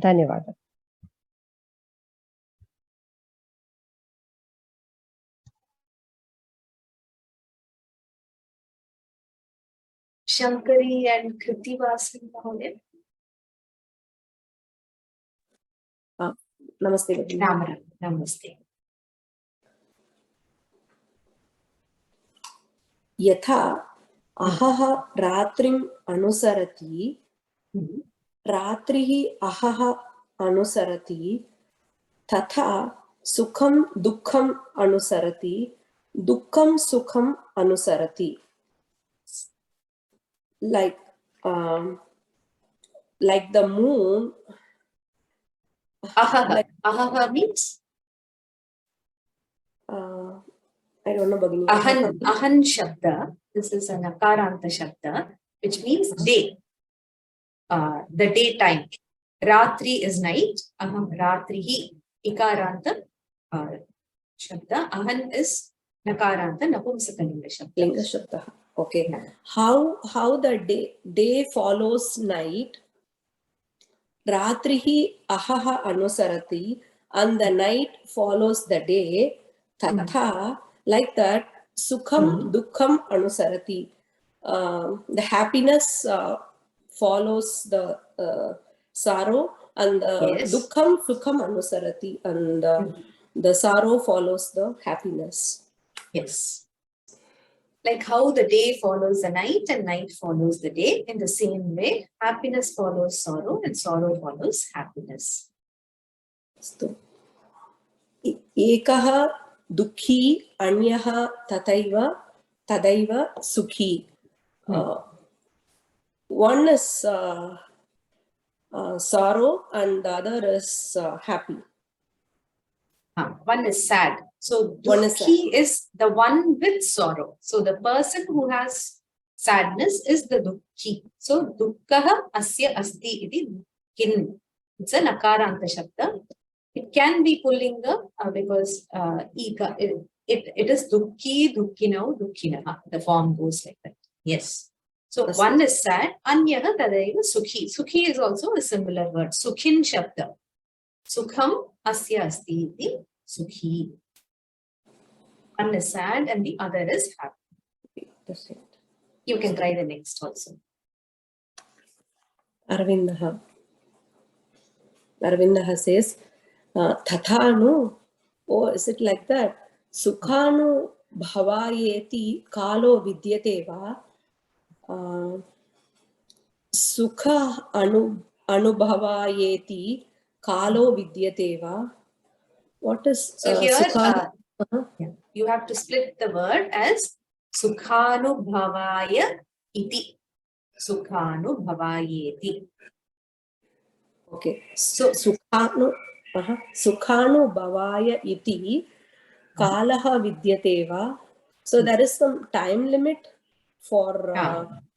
Dhanyavada. Shankari and Kritivasan Mahoday. Namaste. Namaste. यथा अहः रात्रिम् अनुसरति रात्रिः अहः अनुसरति तथा सुखं दुःखम् अनुसरति दुःखं सुखम् अनुसरति. Like the moon. Ahaha. Ahaha means? I don't know, Bhagini. Ahan Shabda. This is an Akaranta Shabda, which means day. The daytime. Ratri is night. Aham Ratrihi. Ikaranta Shabda. Ahan is Nakaranta Napumsakalinga Shabda. Linga Shabda. Okay. How the day follows night. Ratrihi ahaha anusarati, and the night follows the day. Tatha, like that, sukham dukkham anusarati. The happiness follows the sorrow, and dukkham sukham anusarati, and the sorrow follows the happiness. Yes. Like how the day follows the night and night follows the day, in the same way, happiness follows sorrow and sorrow follows happiness. So, ekaha dukhi anyaha tataiva sukhi. One is sorrow and the other is happy. One is sad. So dukhi is the one with sorrow. So the person who has sadness is the dukhi. So dukkha asya asti iti kin. It's a nakaranta shabda. It can be pullinga because it is dukhi, dukkino, dukkinaha. The form goes like that. Yes. So one is sad. Anyaha tadaiva sukhi. Sukhi is also a similar word. Sukhin shabda. Sukham asya asti iti sukhi. One is sad and the other is happy. That's it. You can try the next also. Arvindaha says, Tathanu. Oh, is it like that? Sukhanu bhavayeti kalo vidyate va. Sukha anubhavayeti kalo vidyate va. What is so here you have to split the word as sukhanubhavaya iti. Sukhanubhavayeti. Okay. So sukhanubhavaya iti kalaha vidyate va. So there is some time limit for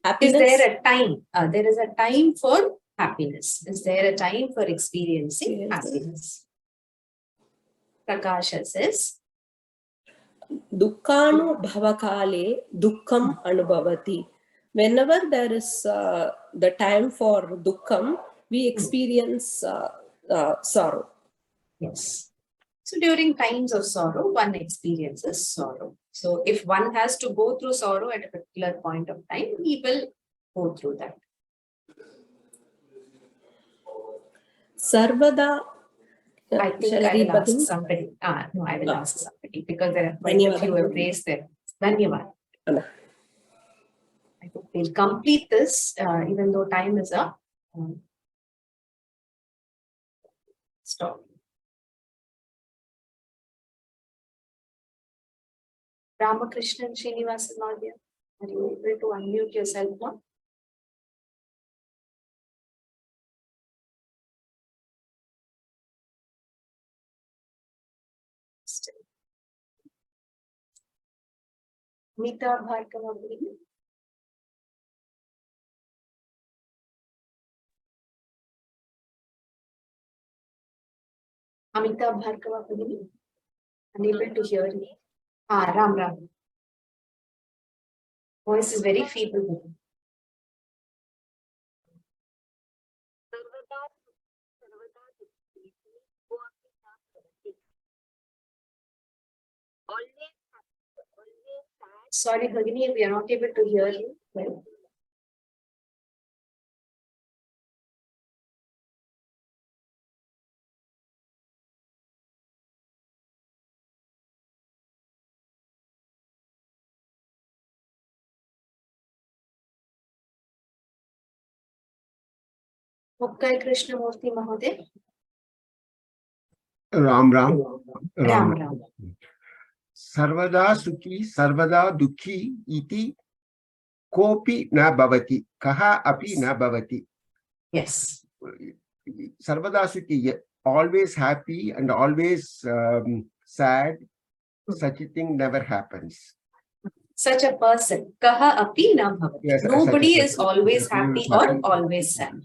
happiness. Is there a time? There is a time for happiness. Is there a time for experiencing happiness? Prakasha says, Dukkanu bhavakale dukkham anubhavati. Whenever there is the time for dukkham, we experience sorrow. Yes. So during times of sorrow, one experiences sorrow. So if one has to go through sorrow at a particular point of time, he will go through that. Sarvada. I think I will ask somebody. No, I will ask somebody because there are quite a few raised there. Dhanyavad. I think we'll complete this even though time is up. Stop. Ramakrishnan Srinivasan Madhya, are you able to unmute yourself now? Mita Bhargava Bhagini. Amita Bhargava Bhagini. Unable to hear me. Ram Ram. Voice is very feeble. Sorry, Bhagini, we are not able to hear you. Well, Mukkai Krishnamurti Mahoday. Ram Ram. Ram Ram. Sarvada Sukhi, Sarvada Dukhi iti kopi na bhavati. Kaha api na bhavati. Yes. Sarvada Sukhi, always happy and always sad. Such a thing never happens. Such a person. Kaha api na bhavati. Yes, nobody is always happy or always sad.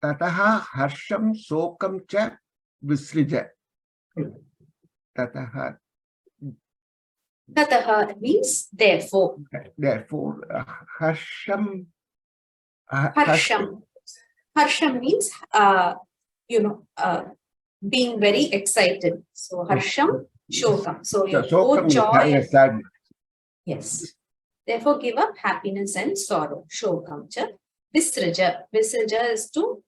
Tataha harsham sokam cha visrija. Tataha. Tataha means therefore. Therefore, harsham. Harsham. Harsham means, being very excited. So harsham, shokam. So both joy and sadness. Yes. Therefore, give up happiness and sorrow. Shokam cha. Visraja. Visraja is to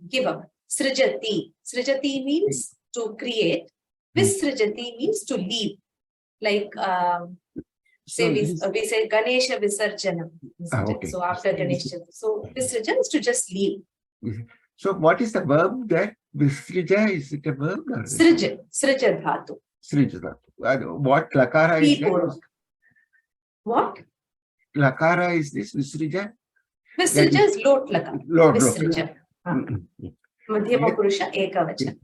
give up. Srijati. Srijati means to create. Visrajati means to leave. Like, say we say Ganesha Visarjanam. Okay. So after Ganesha. So Visraja is to just leave. So what is the verb there? Visrija, is it a verb? Srija. Srija Dhatu. Srija Dhatu. What lakara is that? What? Lakara is this? Visrija? Visrija is lot lakara. Visrija. Madhyama Purusha Ekavacha.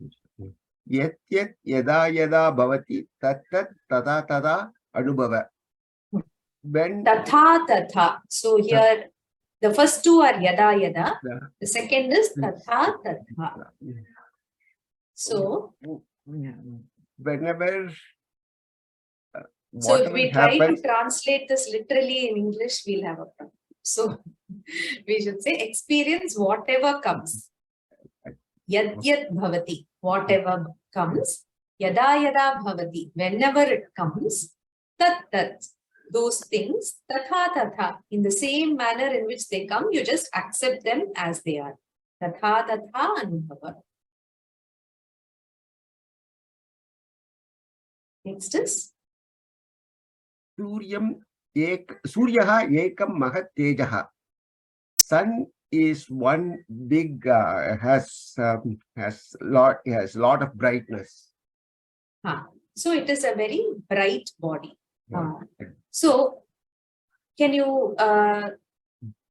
Yet yada yada bhavati tat tat tada tada anubhava. When Tatha tatha. So here the first two are yada yada. The second is tatha tatha. So whenever so if we try to translate this literally in English, we'll have a problem. So we should say experience whatever comes. Yad yad bhavati. Whatever comes. Yada yada bhavati. Whenever it comes. Tat tat. Those things. Tatha tatha. In the same manner in which they come, you just accept them as they are. Tatha tatha anubhava. Next is Suryaha ekam mahat tejaha. Sun is one big has lot of brightness. So it is a very bright body. So can you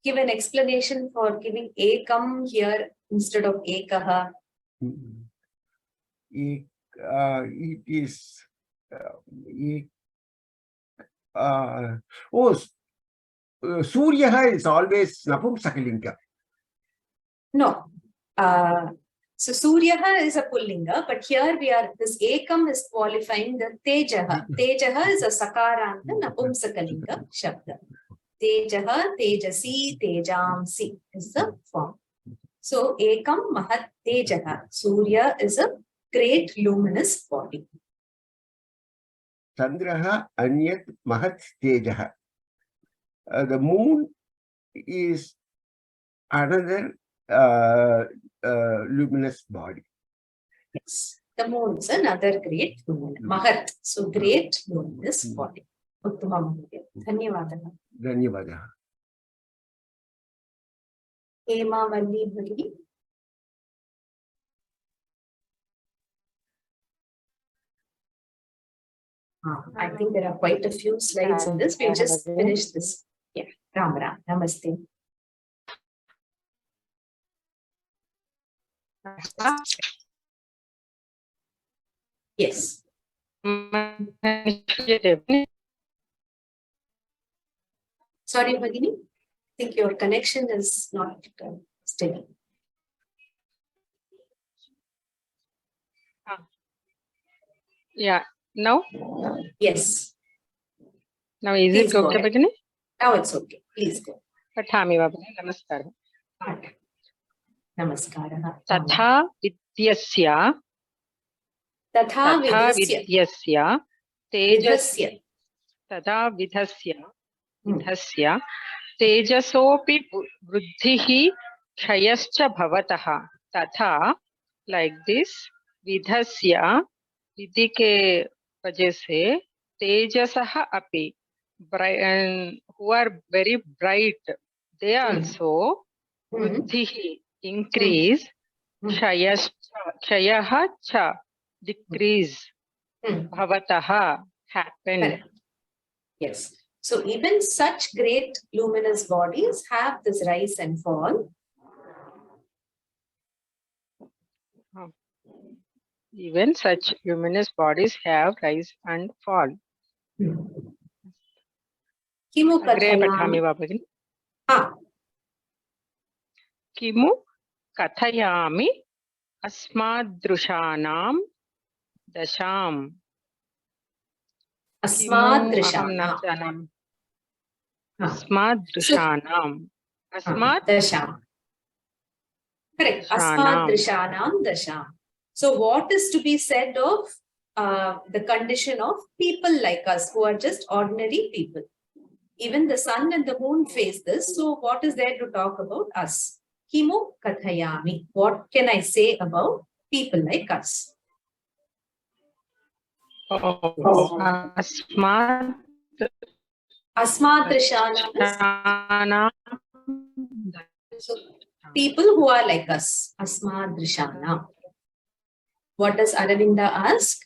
give an explanation for giving ekam here instead of ekaha? It is Suryaha is always Napumsakalinga. No. So Suryaha is a pullinga, but here this ekam is qualifying the tejaha. Tejaha is a sakaranta napumsakalinga shabda. Tejaha, tejasi, tejamsi is the form. So ekam mahat tejaha. Surya is a great luminous body. Chandraha anyat mahat tejaha. The moon is another luminous body. Yes, the moon is another great luminous mahat. So great luminous body. Uttama Mahodaya. Dhanyavadaha. Dhanyavadaha. Hema Valli Bhagini. I think there are quite a few slides in this. We'll just finish this. Yeah, Ram Ram. Namaste. Yes. Sorry, Bhagini. I think your connection is not steady. Yeah. Now? Yes. Now is Please it go okay, ahead. Bhagini? Now it's okay. Please go. Pathami Bhagini. Namaskar. Namaskar. Tatha vidyasya. Tatha vidyasya. Vidhasya. Tatha vidhasya. Tejasopi vruddhihi kshayascha bhavataha. Tatha, like this, vidhasya, vidhi ke वजह से तेजसः अपि, who are very bright, they also vruddhihi, increase, kshayah cha, decrease, bhavataha, happen. Yes. So even such great luminous bodies have this rise and fall. Even such luminous bodies have rise and fall. Agre pathami va bhagini. Kimu kathayami asmadrushanam dasham. Asmadrushanam. Asmadrushanam. Dasham. Correct. Asmadrushanam dasham. So what is to be said of the condition of people like us who are just ordinary people? Even the sun and the moon face this. So what is there to talk about us? Kimu kathayami. What can I say about people like us? Asmadrishanam. So people who are like us. Asmadrishanam. What does Aravinda ask?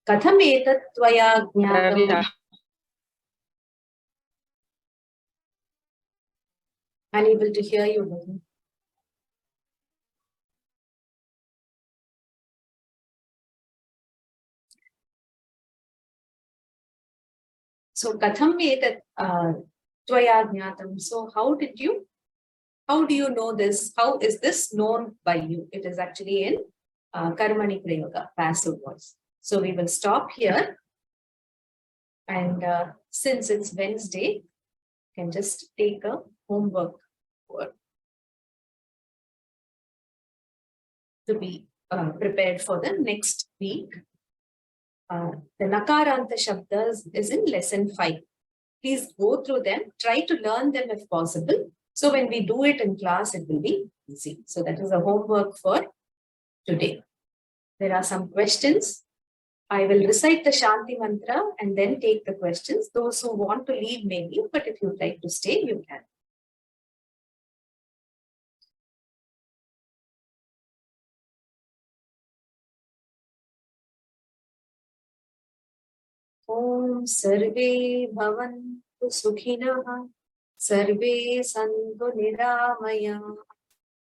Katham etat tvaya jnatam? Unable to hear you. So katham etat tvaya jnatam? So how do you know this? How is this known by you? It is actually in Karmani Prayoga, passive voice. So we will stop here. And since it's Wednesday, you can just take a homework to be prepared for the next week. The Nakaranta Shabdas is in lesson 5. Please go through them. Try to learn them if possible. So when we do it in class, it will be easy. So that is a homework for today. There are some questions. I will recite the Shanti Mantra and then take the questions. Those who want to leave may leave, but if you'd like to stay, you can. Om Sarve Bhavantu Sukhinah Sarve Santu Niramaya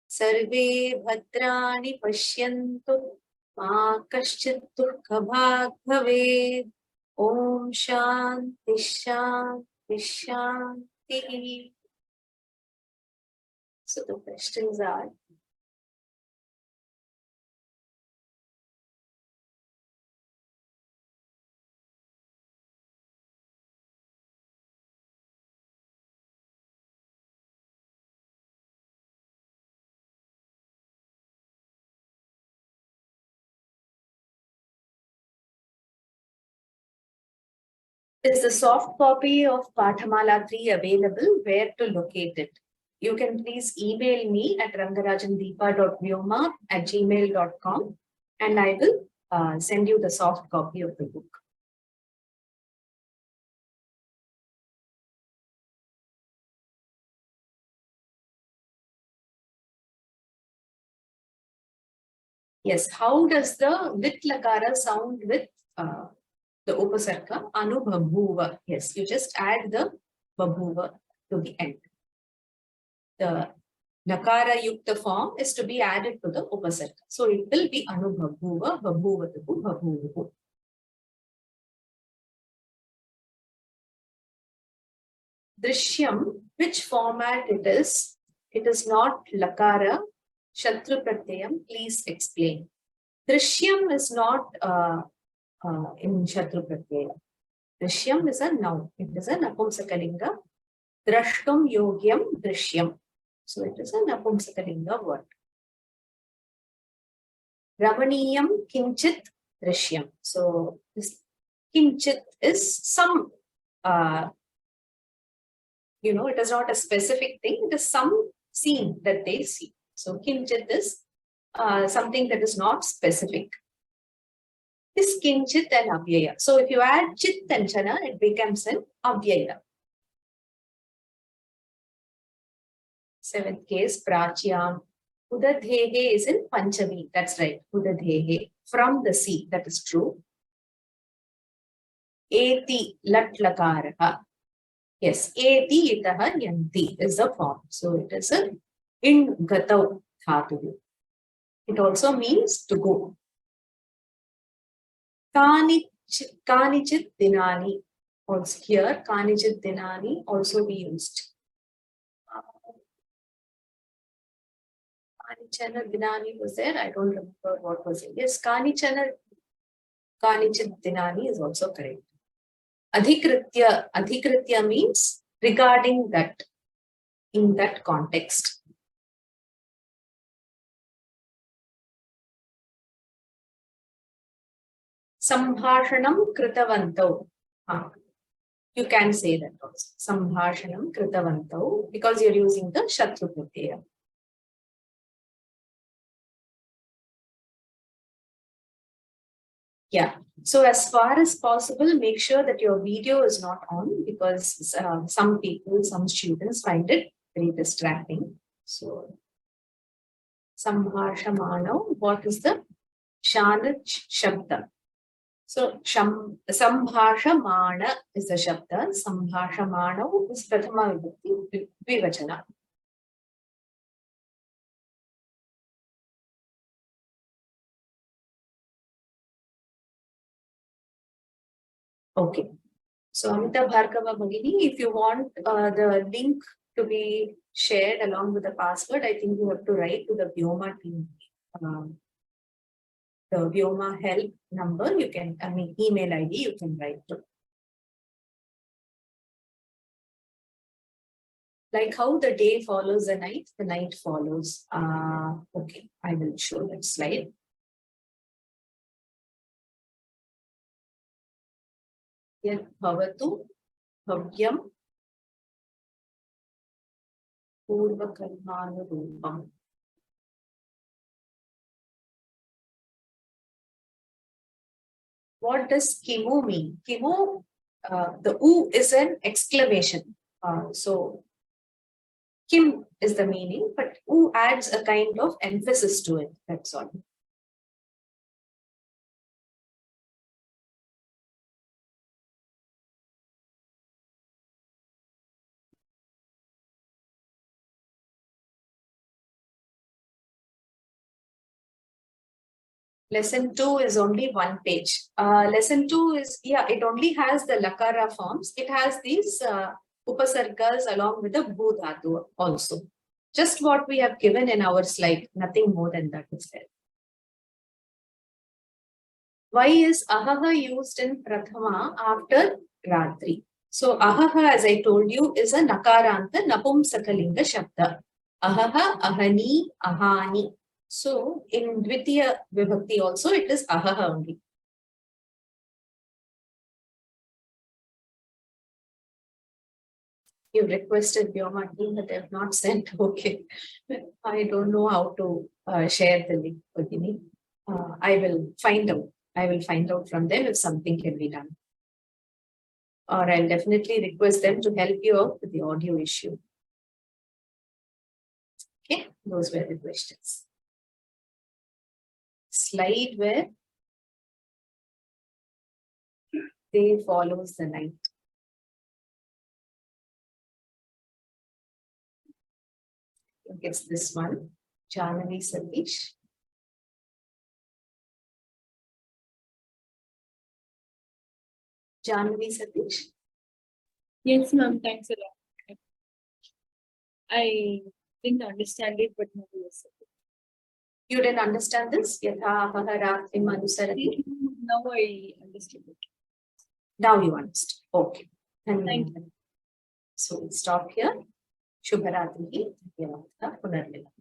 Sarve Bhadrani Pashyantu Ma Kaschit Dukhabhag Bhaved. Om Shanti Shanti Shanti. So the questions are: is the soft copy of Pathamala 3 available? Where to locate it? You can please email me at rangarajandeepa.vyoma@gmail.com and I will send you the soft copy of the book. Yes, how does the vit lakara sound with the upasarga? Anubhabuva. Yes, you just add the babhuva to the end. The Nakara yukta form is to be added to the upasarga. So it will be anubhavuva, babhuvatu, babhuvu. Drishyam, which format it is? It is not lakara, shatru pratyayam. Please explain. Drishyam is not in shatru pratyayam. Drishyam is a noun. It is a napumsakalinga. Drashtum yogyam drishyam. So it is a napumsakalinga word. Ramaniyam kinchit drishyam. So this kinchit is some, it is not a specific thing. It is some scene that they see. So kinchit is something that is not specific. Is kinchit and avyaya. So if you add chit and chana, it becomes an avyaya. Seventh case, prachyam. Udadhehe is in Panchami. That's right. Udadhehe. From the sea. That is true. Eti lat lakaraha. Yes. Eti itaha yanti is the form. So it is a in gatav dhatu. It also means to go. Kanichit dinani. Also here, kanichit dinani also be used. Kanichana dinani was there. I don't remember what was it. Yes, kanichit dinani is also correct. Adhikritya means regarding that, in that context. Sambhashanam kritavantav. You can say that also. Sambhashanam kritavantav, because you're using the shatru pratyaya. Yeah. So as far as possible, make sure that your video is not on, because some people, some students find it very distracting. So, Sambhashamanav, what is the Shanach Shabda? So, Sambhashamana is the Shabda, Sambhashamanav is Prathama Vibhakti, Vivachana. Okay. So, Amita Bhargava Bhagini, if you want the link to be shared along with the password, I think you have to write to the Vyoma team. The Vyoma help number, you can, email ID, you can write to. Like how the day follows the night follows. Okay, I will show that slide. Yat bhavatu bhavyam purvakarmanurupam. What does kimu mean? Kimu, the u is an exclamation. So kim is the meaning, but u adds a kind of emphasis to it. That's all. Lesson 2 is only one page. Lesson 2 is, it only has the lakara forms. It has these upasargas along with the bhu dhatu also. Just what we have given in our slide, nothing more than that is there. Why is ahaha used in prathama after ratri? So ahaha, as I told you, is a nakaranta napumsakalinga shabda. Ahaha, ahani, ahani. So in Dvitiya Vibhakti also it is ahaha only. You've requested Vyoma team, but they have not sent. Okay. I don't know how to share the link with me. I will find out. I will find out from them if something can be done. Or I'll definitely request them to help you out with the audio issue. Okay, those were the questions. Slide where day follows the night. gets this one. Janavi Satish. Janavi Satish. Yes, ma'am. Thanks a lot. I didn't understand it, but maybe yes. You didn't understand this? Yatha Aharatrim Anusarati. Now I understood it. Now you understand. Okay. Thank you. So we'll stop here. Shubharatri. Punarmila.